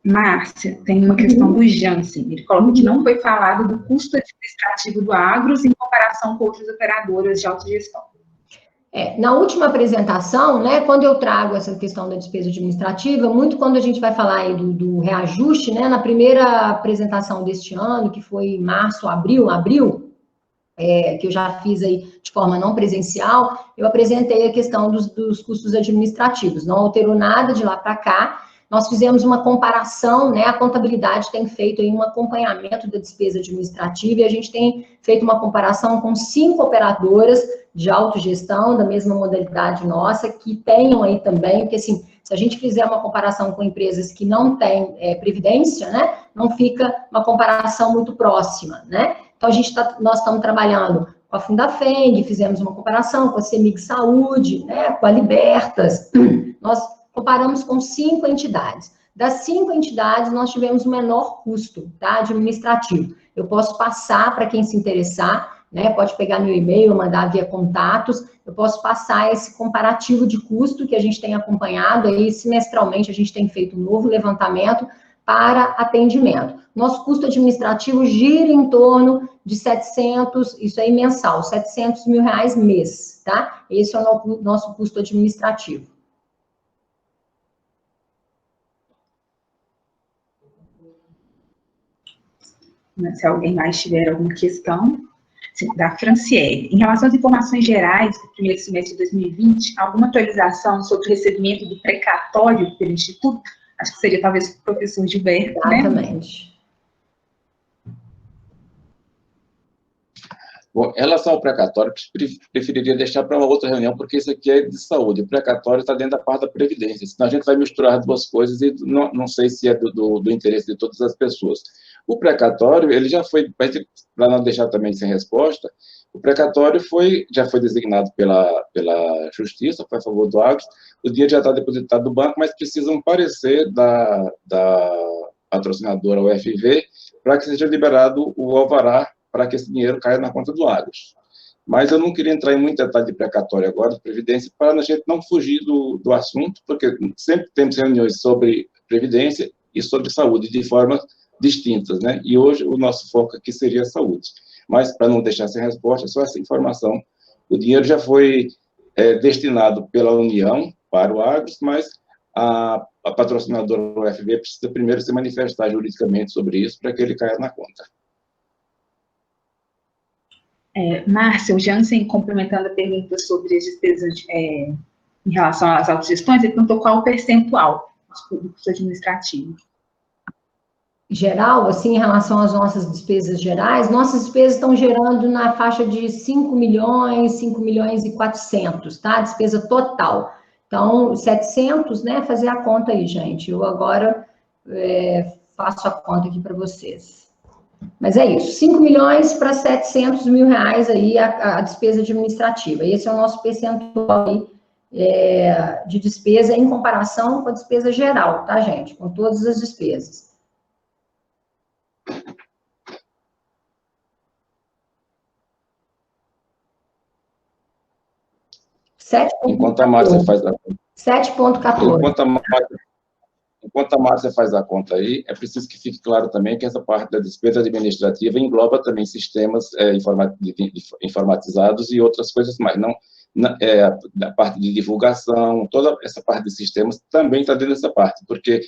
A: Márcia, tem uma questão do Jansen. Ele coloca que não foi falado do custo administrativo do Agros em comparação com outras operadoras de autogestão.
B: Na última apresentação, né, quando eu trago essa questão da despesa administrativa, muito quando a gente vai falar aí do reajuste, né, na primeira apresentação deste ano, que foi em março, abril, que eu já fiz aí de forma não presencial, eu apresentei a questão dos custos administrativos. Não alterou nada de lá para cá. Nós fizemos uma comparação, né, a contabilidade tem feito aí um acompanhamento da despesa administrativa e a gente tem feito uma comparação com 5 operadoras de autogestão, da mesma modalidade nossa, que tenham aí também, porque assim, se a gente fizer uma comparação com empresas que não têm previdência, né, não fica uma comparação muito próxima, né? Então, nós estamos trabalhando com a Fundafeng, fizemos uma comparação com a CEMIG Saúde, né, com a Libertas, nós comparamos com 5 entidades. Das 5 entidades, nós tivemos o menor custo, tá, administrativo. Eu posso passar para quem se interessar, né, pode pegar meu e-mail, mandar via contatos, eu posso passar esse comparativo de custo que a gente tem acompanhado, aí semestralmente a gente tem feito um novo levantamento para atendimento. Nosso custo administrativo gira em torno de 700, isso aí mensal, 700 mil reais mês, tá? Esse é o nosso custo administrativo.
A: Se alguém mais tiver alguma questão, da Franciele. Em relação às informações gerais do primeiro semestre de 2020, alguma atualização sobre o recebimento do precatório pelo Instituto? Acho que seria talvez o professor Gilberto,
B: Exatamente.
A: Né?
D: Bom, em relação ao precatório, preferiria deixar para uma outra reunião, porque isso aqui é de saúde. O precatório está dentro da parte da Previdência, senão a gente vai misturar as duas coisas e não sei se é do interesse de todas as pessoas. O precatório, ele já foi, para não deixar também sem resposta, o precatório já foi designado pela Justiça, foi a favor do Agros, o dinheiro já está depositado no banco, mas precisa um parecer da patrocinadora UFV para que seja liberado o alvará para que esse dinheiro caia na conta do Agros. Mas eu não queria entrar em muito detalhe de precatório agora, de Previdência, para a gente não fugir do assunto, porque sempre temos reuniões sobre Previdência e sobre saúde, de forma distintas, né? E hoje o nosso foco aqui seria a saúde. Mas, para não deixar sem resposta, só essa informação. O dinheiro já foi destinado pela União para o Agros, mas a patrocinadora UFV precisa primeiro se manifestar juridicamente sobre isso para que ele caia na conta.
A: Márcia, o Jansen, complementando a pergunta sobre as despesas em relação às autogestões, ele perguntou qual o percentual do custo administrativo.
B: Geral, assim, em relação às nossas despesas gerais, nossas despesas estão gerando na faixa de 5 milhões e 400, tá? Despesa total. Então, 700, né? Fazer a conta aí, gente. Eu agora faço a conta aqui para vocês. Mas é isso, 5 milhões para 700 mil reais aí a despesa administrativa. Esse é o nosso percentual aí, de despesa em comparação com a despesa geral, tá, gente? Com todas as despesas.
D: Enquanto a Márcia faz a conta.
B: 7,14.
D: Enquanto a Márcia faz a conta aí, é preciso que fique claro também que essa parte da despesa administrativa engloba também sistemas informatizados e outras coisas mais. A parte de divulgação, toda essa parte de sistemas também está dentro dessa parte, porque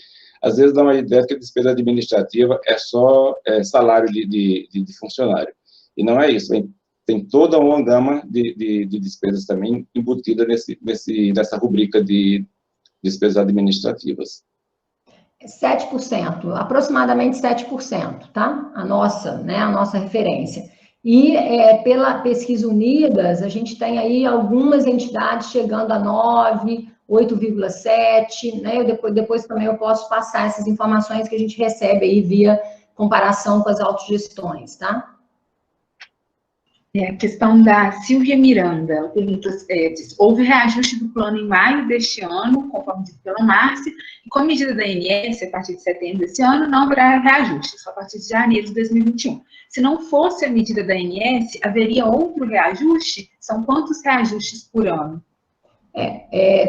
D: às vezes dá uma ideia que a despesa administrativa é só salário de funcionário. E não é isso. Tem toda uma gama de despesas também embutida nessa rubrica de despesas administrativas.
B: 7%, aproximadamente 7%, tá? A nossa referência. E pela Pesquisa Unidas, a gente tem aí algumas entidades chegando a 9%, 8,7%, né? Depois também eu posso passar essas informações que a gente recebe aí via comparação com as autogestões, tá?
A: A questão da Silvia Miranda, ela pergunta, diz, houve reajuste do plano em maio deste ano, conforme dito pela Márcia, e com a medida da ANS, a partir de setembro desse ano, não haverá reajuste, só a partir de janeiro de 2021. Se não fosse a medida da ANS, haveria outro reajuste? São quantos reajustes por ano?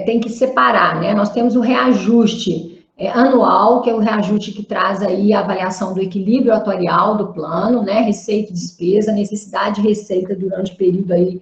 B: Tem que separar, né? Nós temos o reajuste anual, que é o reajuste que traz aí a avaliação do equilíbrio atuarial do plano, né, receita e despesa, necessidade de receita durante o período aí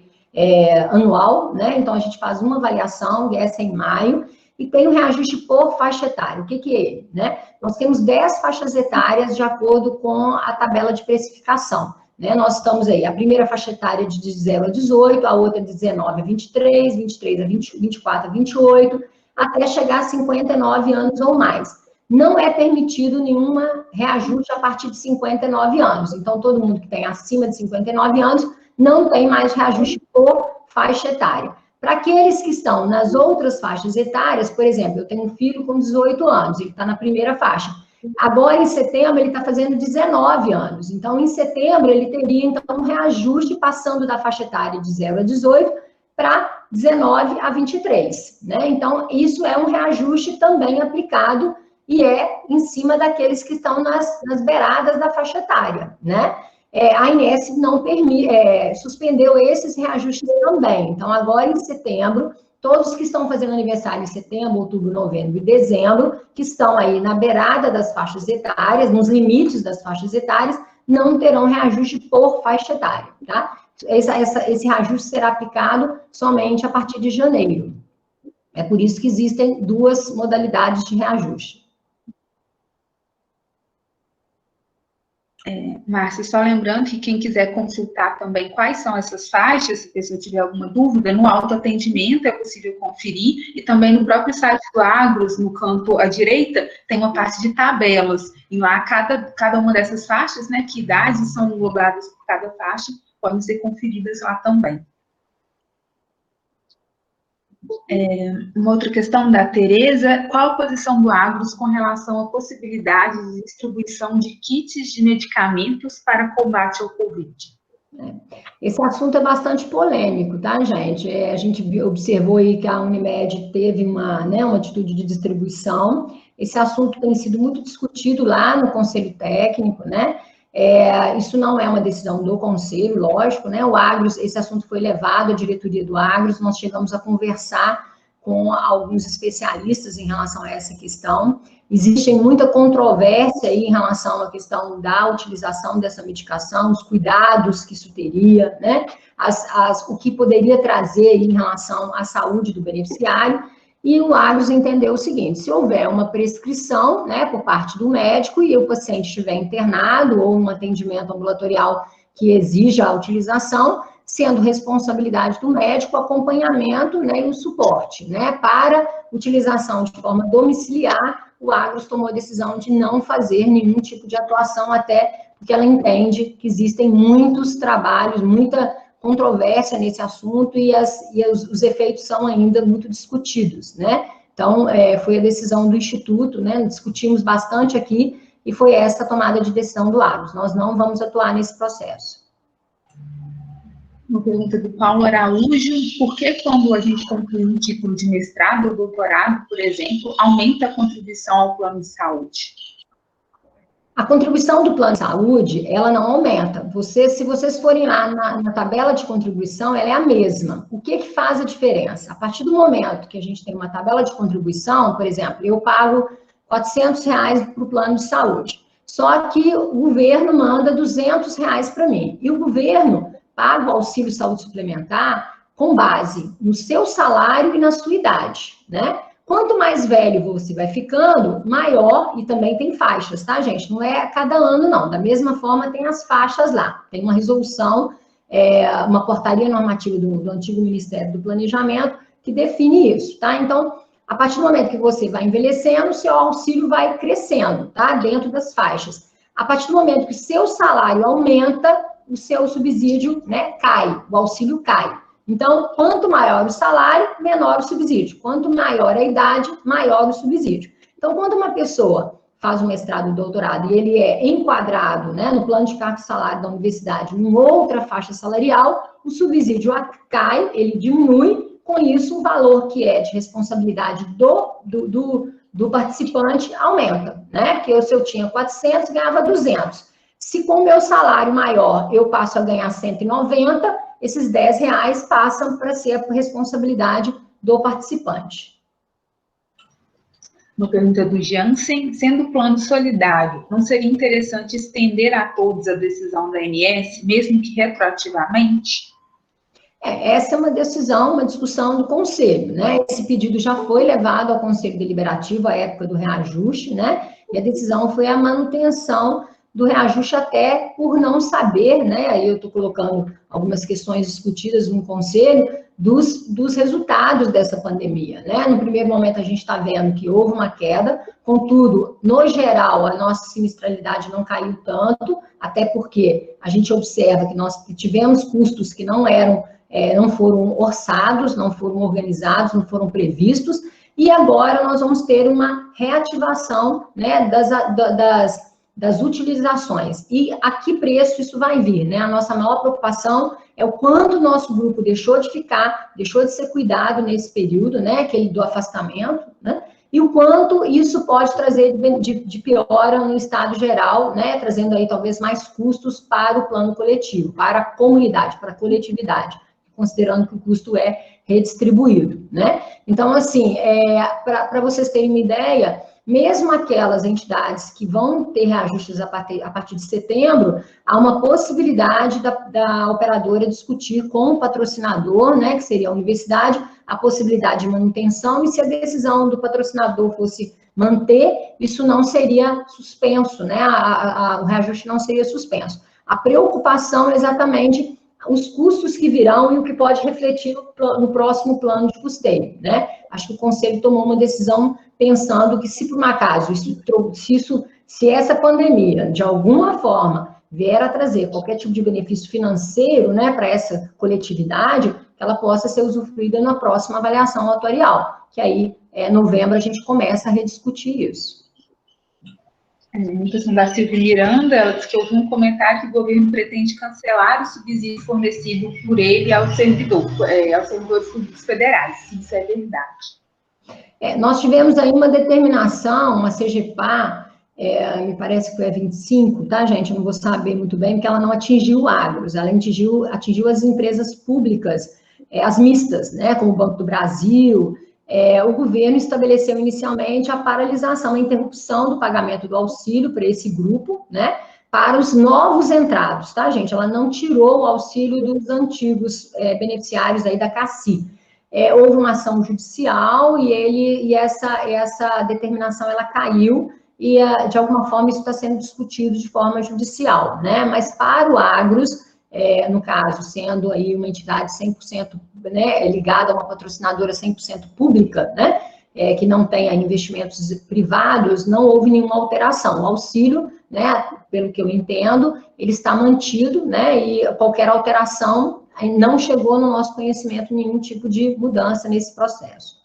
B: anual, né, então a gente faz uma avaliação, essa é em maio, e tem o reajuste por faixa etária. O que é ele, né? Nós temos 10 faixas etárias de acordo com a tabela de precificação, né? Nós estamos aí, a primeira faixa etária de 0 a 18, a outra de 19 a 23, 23 a 20, 24 a 28, até chegar a 59 anos ou mais. Não é permitido nenhuma reajuste a partir de 59 anos. Então, todo mundo que tem acima de 59 anos não tem mais reajuste por faixa etária. Para aqueles que estão nas outras faixas etárias, por exemplo, eu tenho um filho com 18 anos, ele está na primeira faixa. Agora, em setembro, ele está fazendo 19 anos. Então, em setembro, ele teria, então, um reajuste passando da faixa etária de 0 a 18 para 19 a 23, né? Então, isso é um reajuste também aplicado e é em cima daqueles que estão nas beiradas da faixa etária, né? A Inesc não suspendeu esses reajustes também. Então, agora em setembro, todos que estão fazendo aniversário em setembro, outubro, novembro e dezembro, que estão aí na beirada das faixas etárias, nos limites das faixas etárias, não terão reajuste por faixa etária, tá? Esse reajuste será aplicado somente a partir de janeiro. É por isso que existem duas modalidades de reajuste.
A: Márcia, só lembrando que quem quiser consultar também quais são essas faixas, se a pessoa tiver alguma dúvida, no autoatendimento é possível conferir, e também no próprio site do Agros, no canto à direita, tem uma parte de tabelas, e lá cada uma dessas faixas, né, que idades são englobadas por cada faixa, podem ser conferidas lá também. Uma outra questão da Tereza: qual a posição do Agros com relação à possibilidade de distribuição de kits de medicamentos para combate ao Covid?
B: Esse assunto é bastante polêmico, tá, gente? A gente observou aí que a Unimed teve uma atitude de distribuição. Esse assunto tem sido muito discutido lá no Conselho Técnico, né? Isso não é uma decisão do Conselho, lógico, né? O Agros, esse assunto foi levado à diretoria do Agros, nós chegamos a conversar com alguns especialistas em relação a essa questão. Existe muita controvérsia aí em relação à questão da utilização dessa medicação, os cuidados que isso teria, né? O que poderia trazer aí em relação à saúde do beneficiário. E o Agros entendeu o seguinte: se houver uma prescrição, né, por parte do médico e o paciente estiver internado ou um atendimento ambulatorial que exija a utilização, sendo responsabilidade do médico o acompanhamento, né, e o suporte, né, para utilização de forma domiciliar, o Agros tomou a decisão de não fazer nenhum tipo de atuação, até porque ela entende que existem muitos trabalhos, muita controvérsia nesse assunto e os efeitos são ainda muito discutidos, né? Então, foi a decisão do Instituto, né? Discutimos bastante aqui e foi essa a tomada de decisão do Agros. Nós não vamos atuar nesse processo.
A: Uma pergunta do Paulo Araújo: por que quando a gente conclui um título de mestrado ou doutorado, por exemplo, aumenta a contribuição ao plano de saúde?
B: A contribuição do plano de saúde, ela não aumenta. Se vocês forem lá na tabela de contribuição, ela é a mesma. O que faz a diferença? A partir do momento que a gente tem uma tabela de contribuição, por exemplo, eu pago R$400 para o plano de saúde. Só que o governo manda R$200 para mim. E o governo paga o auxílio saúde suplementar com base no seu salário e na sua idade, né? Quanto mais velho você vai ficando, maior, e também tem faixas, tá, gente? Não é a cada ano, não. Da mesma forma, tem as faixas lá. Tem uma resolução, uma portaria normativa do antigo Ministério do Planejamento que define isso, tá? Então, a partir do momento que você vai envelhecendo, seu auxílio vai crescendo, tá? Dentro das faixas. A partir do momento que seu salário aumenta, o seu subsídio, né, cai, o auxílio cai. Então, quanto maior o salário, menor o subsídio. Quanto maior a idade, maior o subsídio. Então, quando uma pessoa faz um mestrado e doutorado e ele é enquadrado, né, no plano de cargo e salário da universidade, em outra faixa salarial, o subsídio cai, ele diminui, com isso o valor que é de responsabilidade do participante aumenta, né? Porque se eu tinha 400, ganhava 200. Se com o meu salário maior eu passo a ganhar 190, esses R$10 passam para ser a responsabilidade do participante.
A: Uma pergunta do Jansen: sendo plano solidário, não seria interessante estender a todos a decisão da ANS, mesmo que retroativamente?
B: Essa é uma decisão, uma discussão do Conselho, né? Esse pedido já foi levado ao Conselho Deliberativo à época do reajuste, né? E a decisão foi a manutenção do reajuste até por não saber, né? Aí eu estou colocando algumas questões discutidas no Conselho dos resultados dessa pandemia, né? No primeiro momento a gente está vendo que houve uma queda, contudo, no geral, a nossa sinistralidade não caiu tanto, até porque a gente observa que nós tivemos custos que não foram orçados, não foram organizados, não foram previstos, e agora nós vamos ter uma reativação, né, das utilizações. E a que preço isso vai vir, né? A nossa maior preocupação é o quanto o nosso grupo deixou de ser cuidado nesse período, né, aquele do afastamento, né? E o quanto isso pode trazer de piora no estado geral, né, trazendo aí talvez mais custos para o plano coletivo, para a comunidade, para a coletividade, considerando que o custo é redistribuído, né? Então, assim, para vocês terem uma ideia, mesmo aquelas entidades que vão ter reajustes a partir de setembro, há uma possibilidade da operadora discutir com o patrocinador, né, que seria a universidade, a possibilidade de manutenção, e se a decisão do patrocinador fosse manter, isso não seria suspenso, né, o reajuste não seria suspenso. A preocupação é exatamente os custos que virão e o que pode refletir no próximo plano de custeio, né? Acho que o Conselho tomou uma decisão pensando que, se por um acaso, se essa pandemia, de alguma forma, vier a trazer qualquer tipo de benefício financeiro, né, para essa coletividade, que ela possa ser usufruída na próxima avaliação atuarial, que aí, em novembro, a gente começa a rediscutir isso.
A: Uma questão da Silvia Miranda, ela disse que houve um comentário que o governo pretende cancelar o subsídio fornecido por ele aos servidores públicos federais, se isso é verdade.
B: Nós tivemos aí uma determinação, uma CGPA, me parece que foi a 25, tá, gente? Eu não vou saber muito bem, porque ela não atingiu o agros, ela atingiu as empresas públicas, as mistas, né, como o Banco do Brasil. O governo estabeleceu inicialmente a paralisação, a interrupção do pagamento do auxílio para esse grupo, né, para os novos entrados, tá, gente? Ela não tirou o auxílio dos antigos beneficiários aí da CACI. Houve uma ação judicial e essa determinação ela caiu e, de alguma forma, isso está sendo discutido de forma judicial, né? Mas para o agros, no caso, sendo aí uma entidade 100%, né, ligada a uma patrocinadora 100% pública, né, que não tenha investimentos privados, não houve nenhuma alteração. O auxílio, né, pelo que eu entendo, ele está mantido, né, e qualquer alteração não chegou no nosso conhecimento nenhum tipo de mudança nesse processo.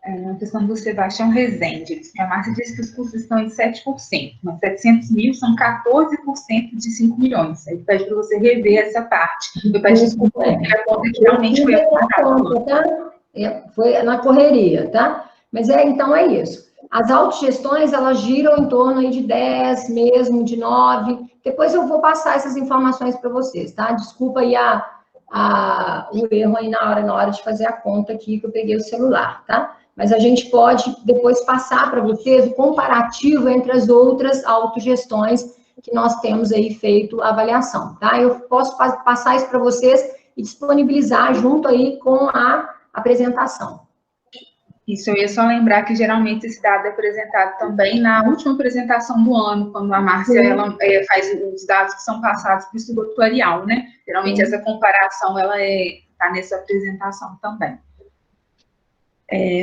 A: Uma questão do Sebastião Rezende, a Márcia disse que os custos estão em 7%, mas 700 mil são 14% de 5 milhões. Aí pede para você rever essa parte. Eu peço desculpa, porque a conta que realmente foi aprovada.
B: Tá? Foi na correria, tá? Mas então é isso. As autogestões, elas giram em torno aí de 10, mesmo de 9. Depois eu vou passar essas informações para vocês, tá? Desculpa aí o erro aí na hora de fazer a conta aqui, que eu peguei o celular, tá? Mas a gente pode depois passar para vocês o comparativo entre as outras autogestões que nós temos aí feito a avaliação, tá? Eu posso passar isso para vocês e disponibilizar junto aí com a apresentação.
A: Isso, eu ia só lembrar que geralmente esse dado é apresentado também na última apresentação do ano, quando a Márcia faz os dados que são passados para o estudo atuarial, né? Geralmente essa comparação ela está nessa apresentação também.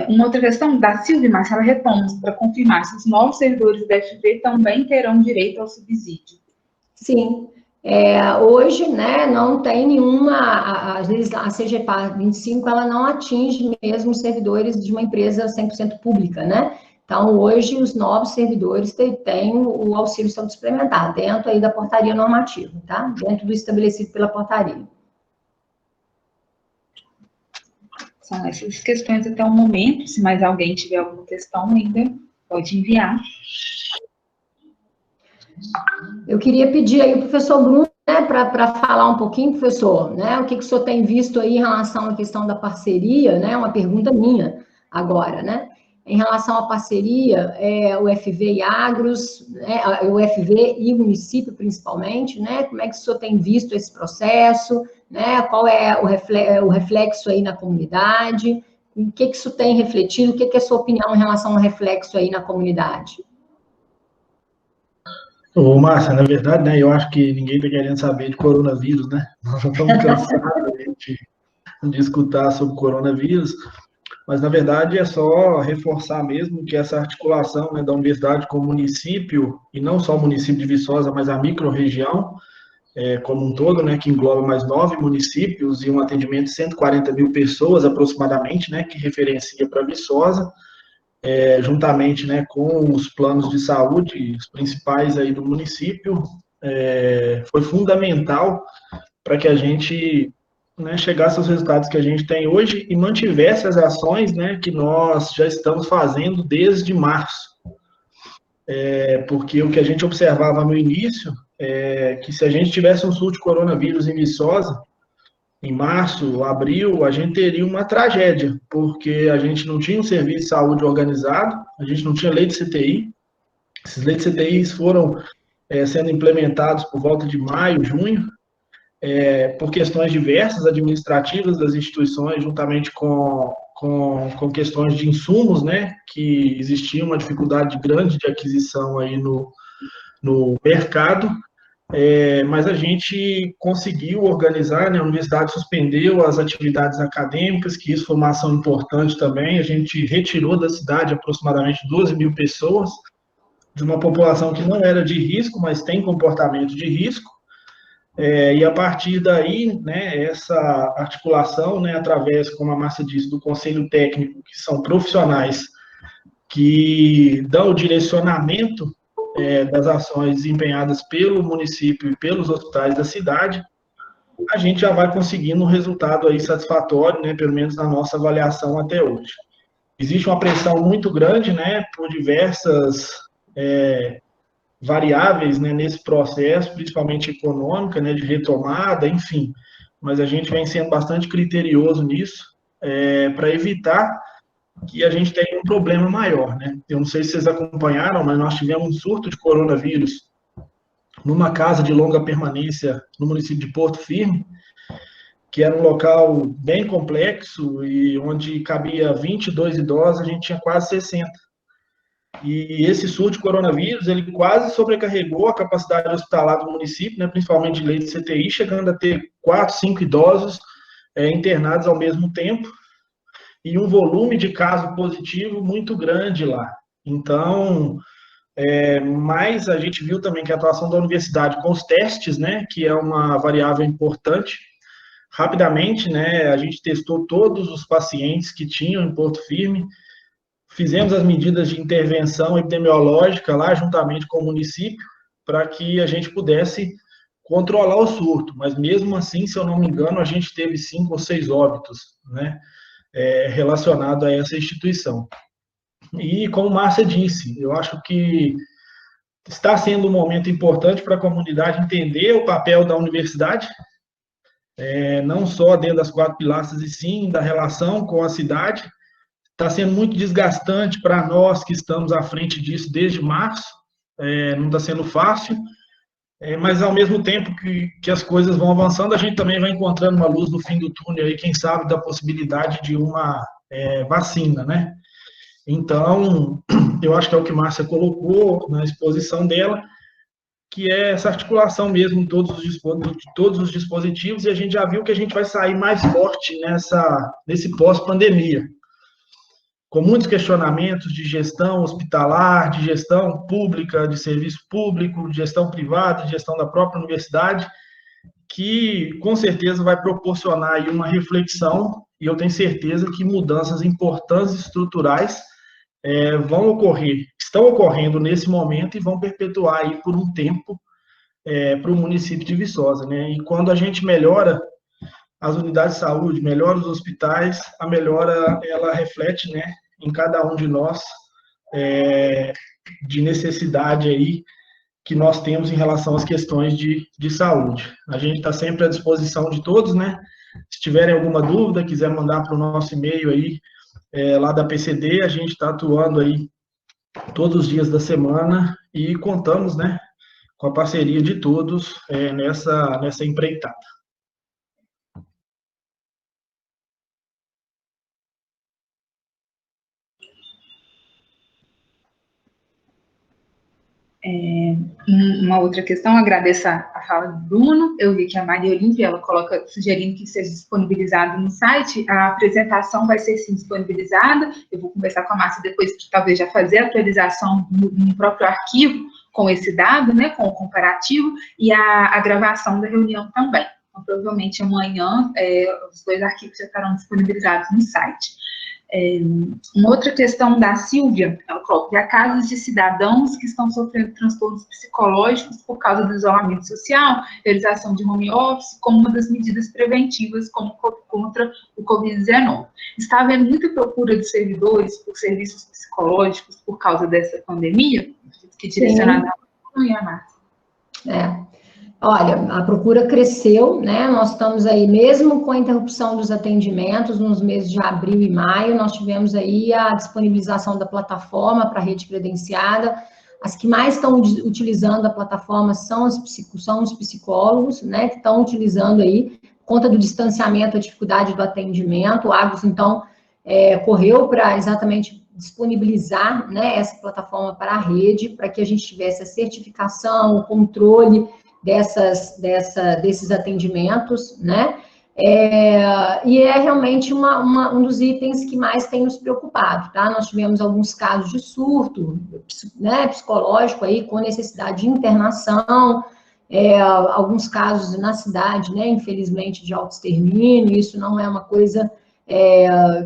A: Uma outra questão da Silvia, Márcia, ela retoma para confirmar se os novos servidores da FV também terão direito ao subsídio.
B: Sim. Hoje, né, não tem nenhuma, a CGPA 25, ela não atinge mesmo os servidores de uma empresa 100% pública, né? Então, hoje, os novos servidores têm o auxílio saúde suplementar, dentro aí da portaria normativa, tá? Dentro do estabelecido pela portaria.
A: São essas questões até o momento. Se mais alguém tiver alguma questão ainda, pode enviar.
B: Eu queria pedir aí o professor Bruno, né, para falar um pouquinho, professor, né, o que o senhor tem visto aí em relação à questão da parceria, né, uma pergunta minha agora, né, em relação à parceria, UFV e Agros, né, UFV e o município, principalmente, né, como é que o senhor tem visto esse processo, né, qual é o reflexo aí na comunidade, o que isso tem refletido, o que é a sua opinião em relação ao reflexo aí na comunidade?
C: Ô, Márcia, na verdade, né, eu acho que ninguém está querendo saber de coronavírus, né? Nós já estamos cansados de escutar sobre coronavírus, mas, na verdade, é só reforçar mesmo que essa articulação, né, da universidade com o município, e não só o município de Viçosa, mas a microrregião, como um todo, né, que engloba mais 9 municípios e um atendimento de 140 mil pessoas aproximadamente, né, que referencia para Viçosa, juntamente, né, com os planos de saúde, os principais aí do município, foi fundamental para que a gente, né, chegasse aos resultados que a gente tem hoje e mantivesse as ações, né, que nós já estamos fazendo desde março. Porque o que a gente observava no início é que se a gente tivesse um surto de coronavírus em Viçosa, em março, abril, a gente teria uma tragédia, porque a gente não tinha um serviço de saúde organizado, a gente não tinha lei de CTI. Esses leitos de CTI foram sendo implementados por volta de maio, junho, por questões diversas administrativas das instituições, juntamente com questões de insumos, né, que existia uma dificuldade grande de aquisição aí no mercado. Mas a gente conseguiu organizar, né, a universidade suspendeu as atividades acadêmicas, que isso foi uma ação importante também, a gente retirou da cidade aproximadamente 12 mil pessoas, de uma população que não era de risco, mas tem comportamento de risco, e a partir daí, né, essa articulação, né, através, como a Márcia disse, do Conselho Técnico, que são profissionais que dão o direcionamento das ações desempenhadas pelo município e pelos hospitais da cidade, a gente já vai conseguindo um resultado aí satisfatório, né, pelo menos na nossa avaliação até hoje. Existe uma pressão muito grande, né, por diversas variáveis, né, nesse processo, principalmente econômica, né, de retomada, enfim, mas a gente vem sendo bastante criterioso nisso, para evitar que a gente tenha um problema maior, né? Eu não sei se vocês acompanharam, mas nós tivemos um surto de coronavírus numa casa de longa permanência no município de Porto Firme, que era um local bem complexo e onde cabia 22 idosos, a gente tinha quase 60. E esse surto de coronavírus, ele quase sobrecarregou a capacidade hospitalar do município, né, principalmente de leite de CTI, chegando a ter 4, 5 idosos internados ao mesmo tempo, e um volume de caso positivo muito grande lá. Então, mas a gente viu também que a atuação da universidade com os testes, né, que é uma variável importante, rapidamente, né, a gente testou todos os pacientes que tinham em Porto Firme, fizemos as medidas de intervenção epidemiológica lá, juntamente com o município, para que a gente pudesse controlar o surto. Mas mesmo assim, se eu não me engano, a gente teve 5 ou 6 óbitos, né, relacionado a essa instituição. E como Márcia disse, eu acho que está sendo um momento importante para a comunidade entender o papel da universidade, não só dentro das 4 pilastras, e sim da relação com a cidade. Está sendo muito desgastante para nós que estamos à frente disso desde março, não está sendo fácil, mas ao mesmo tempo que as coisas vão avançando, a gente também vai encontrando uma luz no fim do túnel, aí, quem sabe, da possibilidade de uma vacina, né? Então, eu acho que é o que a Márcia colocou na exposição dela, que é essa articulação mesmo de todos os dispositivos, e a gente já viu que a gente vai sair mais forte nesse pós-pandemia, com muitos questionamentos de gestão hospitalar, de gestão pública, de serviço público, de gestão privada, de gestão da própria universidade, que com certeza vai proporcionar aí uma reflexão, e eu tenho certeza que mudanças importantes e estruturais vão ocorrer, estão ocorrendo nesse momento e vão perpetuar aí por um tempo para o município de Viçosa, né? E quando a gente melhora as unidades de saúde, melhora os hospitais, a melhora, ela reflete, né, em cada um de nós, de necessidade aí que nós temos em relação às questões de saúde. A gente está sempre à disposição de todos, né? Se tiverem alguma dúvida, quiser mandar para o nosso e-mail aí, lá da PCD, a gente está atuando aí todos os dias da semana e contamos, né, com a parceria de todos nessa empreitada.
A: Uma outra questão, agradeço a fala do Bruno, eu vi que a Maria Olímpia, ela coloca, sugerindo que seja disponibilizado no site, a apresentação vai ser sim disponibilizada, eu vou conversar com a Márcia depois, para talvez já fazer a atualização no próprio arquivo, com esse dado, né, com o comparativo, e a gravação da reunião também. Então, provavelmente amanhã, os 2 arquivos já estarão disponibilizados no site. Uma outra questão da Silvia, ela coloca que há casos de cidadãos que estão sofrendo transtornos psicológicos por causa do isolamento social, realização de home office, como uma das medidas preventivas contra o Covid-19. Está havendo muita procura de servidores por serviços psicológicos por causa dessa pandemia? Que direcionada a Márcia.
B: Olha, a procura cresceu, né? Nós estamos aí, mesmo com a interrupção dos atendimentos, nos meses de abril e maio, nós tivemos aí a disponibilização da plataforma para a rede credenciada. As que mais estão utilizando a plataforma são os psicólogos, né? Que estão utilizando aí, por conta do distanciamento, a dificuldade do atendimento. O Agos, então, correu para exatamente disponibilizar, né, essa plataforma para a rede, para que a gente tivesse a certificação, o controle desses atendimentos, né? E é realmente um dos itens que mais tem nos preocupado, tá? Nós tivemos alguns casos de surto, né, psicológico aí, com necessidade de internação, alguns casos na cidade, né, infelizmente, de autoextermínio, isso não é uma coisa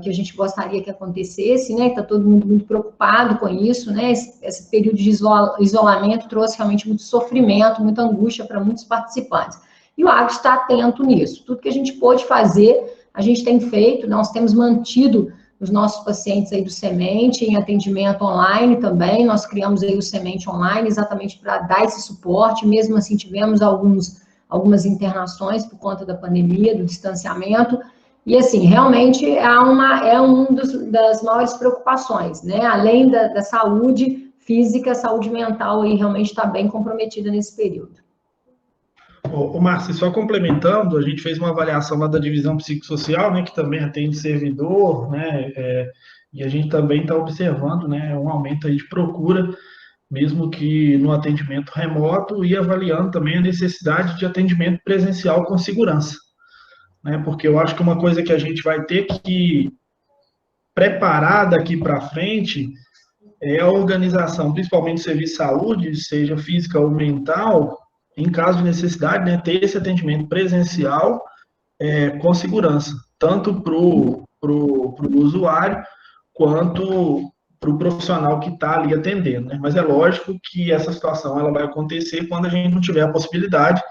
B: que a gente gostaria que acontecesse, né? Está todo mundo muito preocupado com isso, né? Esse período de isolamento trouxe realmente muito sofrimento, muita angústia para muitos participantes. E o Agos está atento nisso. Tudo que a gente pôde fazer, a gente tem feito. Nós temos mantido os nossos pacientes aí do Semente em atendimento online também. Nós criamos aí o Semente Online exatamente para dar esse suporte. Mesmo assim, tivemos algumas internações por conta da pandemia, do distanciamento. E, assim, realmente das maiores preocupações, né? Além da saúde física, a saúde mental aí realmente está bem comprometida nesse período.
C: Ô, Márcio, só complementando, a gente fez uma avaliação lá da divisão psicossocial, né, que também atende servidor, né, e a gente também está observando, né, um aumento aí de procura, mesmo que no atendimento remoto, e avaliando também a necessidade de atendimento presencial com segurança. Né, porque eu acho que uma coisa que a gente vai ter que preparar daqui para frente é a organização, principalmente do serviço de saúde, seja física ou mental, em caso de necessidade, né, ter esse atendimento presencial com segurança, tanto para o usuário quanto para o profissional que está ali atendendo. Né? Mas é lógico que essa situação ela vai acontecer quando a gente não tiver a possibilidade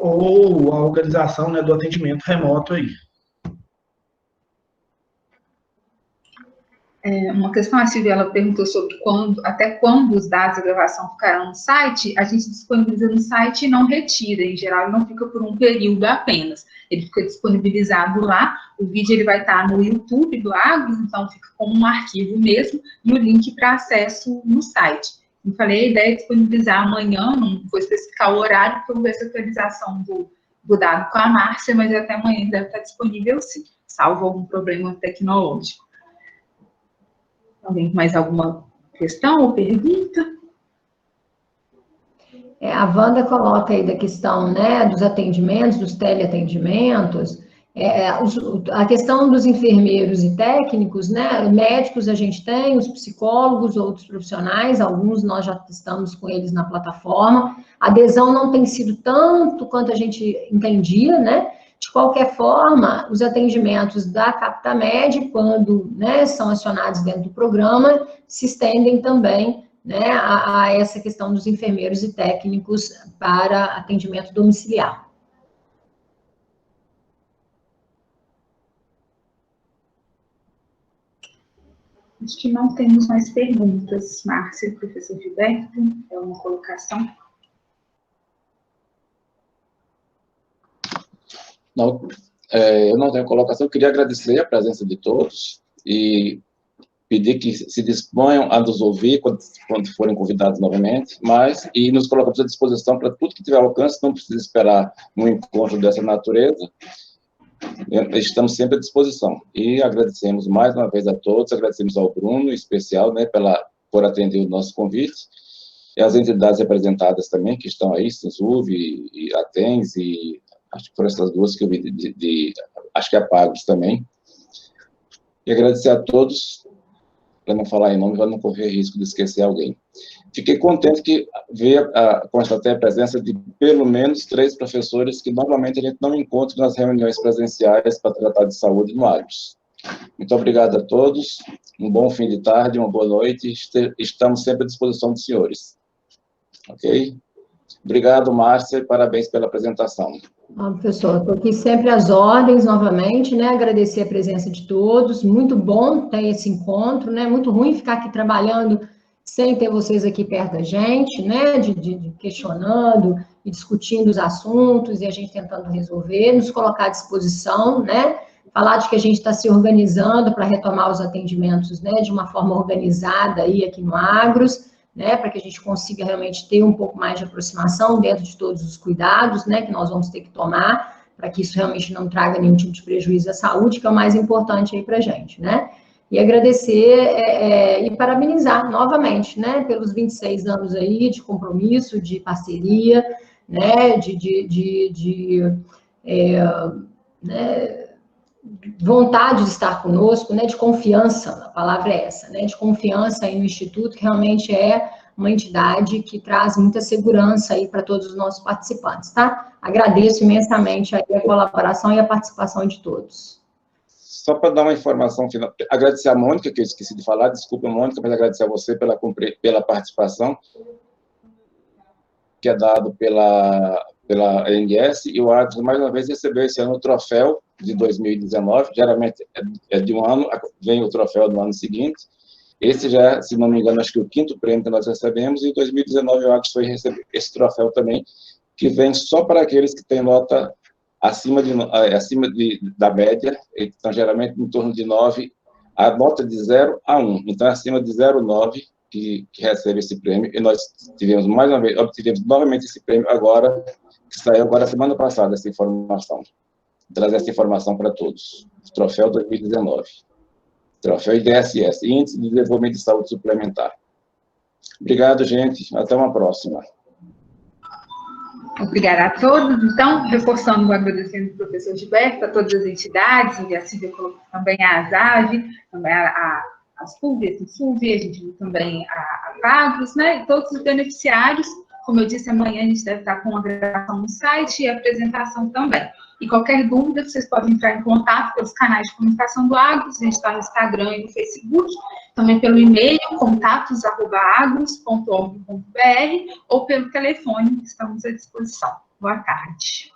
C: ou a organização, né, do atendimento remoto aí.
A: Uma questão, a Silvia, ela perguntou sobre até quando os dados da gravação ficarão no site. A gente disponibiliza no site e não retira, em geral, ele não fica por um período apenas. Ele fica disponibilizado lá, o vídeo ele vai estar no YouTube do Agos, então fica como um arquivo mesmo, e o link para acesso no site. Como falei, a ideia é disponibilizar amanhã, não vou especificar o horário, porque eu vou ver essa atualização do dado com a Márcia, mas até amanhã deve estar disponível sim, salvo algum problema tecnológico. Alguém com mais alguma questão ou pergunta?
B: A Wanda coloca aí da questão, né, dos atendimentos, dos teleatendimentos, a questão dos enfermeiros e técnicos, né, médicos a gente tem, os psicólogos, outros profissionais, alguns nós já estamos com eles na plataforma, a adesão não tem sido tanto quanto a gente entendia, né, de qualquer forma, os atendimentos da Captamed, quando, né, são acionados dentro do programa, se estendem também, né, a essa questão dos enfermeiros e técnicos para atendimento domiciliar.
A: Acho que não temos mais perguntas, Márcia, professor Gilberto, é uma colocação?
D: Não, eu não tenho colocação, eu queria agradecer a presença de todos, e pedir que se disponham a nos ouvir quando forem convidados novamente, e nos colocamos à disposição para tudo que tiver alcance, não precisa esperar um encontro dessa natureza, estamos sempre à disposição. E agradecemos mais uma vez a todos, agradecemos ao Bruno, em especial, né, por atender o nosso convite, e as entidades representadas também, que estão aí, Sinsuv e Atens, e acho que foram essas duas que eu vi, acho que a Pagos também. E agradecer a todos, para não falar em nome, para não correr risco de esquecer alguém. Fiquei contente que constatei a presença de pelo menos 3 professores que normalmente a gente não encontra nas reuniões presenciais para tratar de saúde no Agros. Muito obrigado a todos, um bom fim de tarde, uma boa noite, estamos sempre à disposição dos senhores. Ok? Obrigado, Márcia, e parabéns pela apresentação.
B: Professor, estou aqui sempre às ordens, novamente, né, agradecer a presença de todos, muito bom ter esse encontro, né, muito ruim ficar aqui trabalhando sem ter vocês aqui perto da gente, né, de questionando e discutindo os assuntos e a gente tentando resolver, nos colocar à disposição, né, falar de que a gente está se organizando para retomar os atendimentos, né, de uma forma organizada aí aqui no Agros, né, para que a gente consiga realmente ter um pouco mais de aproximação dentro de todos os cuidados, né, que nós vamos ter que tomar, para que isso realmente não traga nenhum tipo de prejuízo à saúde, que é o mais importante aí para a gente, né. E agradecer e parabenizar novamente, né, pelos 26 anos aí de compromisso, de parceria, né, né, vontade de estar conosco, né, de confiança, a palavra é essa, né, de confiança aí no Instituto, que realmente é uma entidade que traz muita segurança aí para todos os nossos participantes, tá? Agradeço imensamente aí a colaboração e a participação de todos.
D: Só para dar uma informação final, agradecer a Mônica, que eu esqueci de falar, desculpa, Mônica, mas agradecer a você pela participação que é dado pela ANS, e o Agros, mais uma vez, recebeu esse ano o troféu de 2019, geralmente é de um ano, vem o troféu do ano seguinte. Esse já, se não me engano, acho que o 5º prêmio que nós recebemos, e em 2019 o Agros foi receber esse troféu também, que vem só para aqueles que têm nota acima da média, então geralmente em torno de 9, a nota de 0 a 1, então acima de 0,9 que recebe esse prêmio, e nós tivemos mais uma vez, obtivemos novamente esse prêmio agora, que saiu agora semana passada, essa informação. Trazer essa informação para todos. Troféu 2019. Troféu IDSS, Índice de Desenvolvimento de Saúde Suplementar. Obrigado, gente. Até uma próxima.
A: Obrigada a todos. Então, reforçando o agradecimento do professor Gilberto, a todas as entidades, e a Silvia colocou também a ASAV, também as FUV, a SUV, a gente viu também a Pagos, né? E todos os beneficiários. Como eu disse, amanhã a gente deve estar com a gravação no site e a apresentação também. E qualquer dúvida, vocês podem entrar em contato pelos canais de comunicação do Agros, a gente está no Instagram e no Facebook, também pelo e-mail, contatos@agros.org.br, ou pelo telefone, que estamos à disposição. Boa tarde.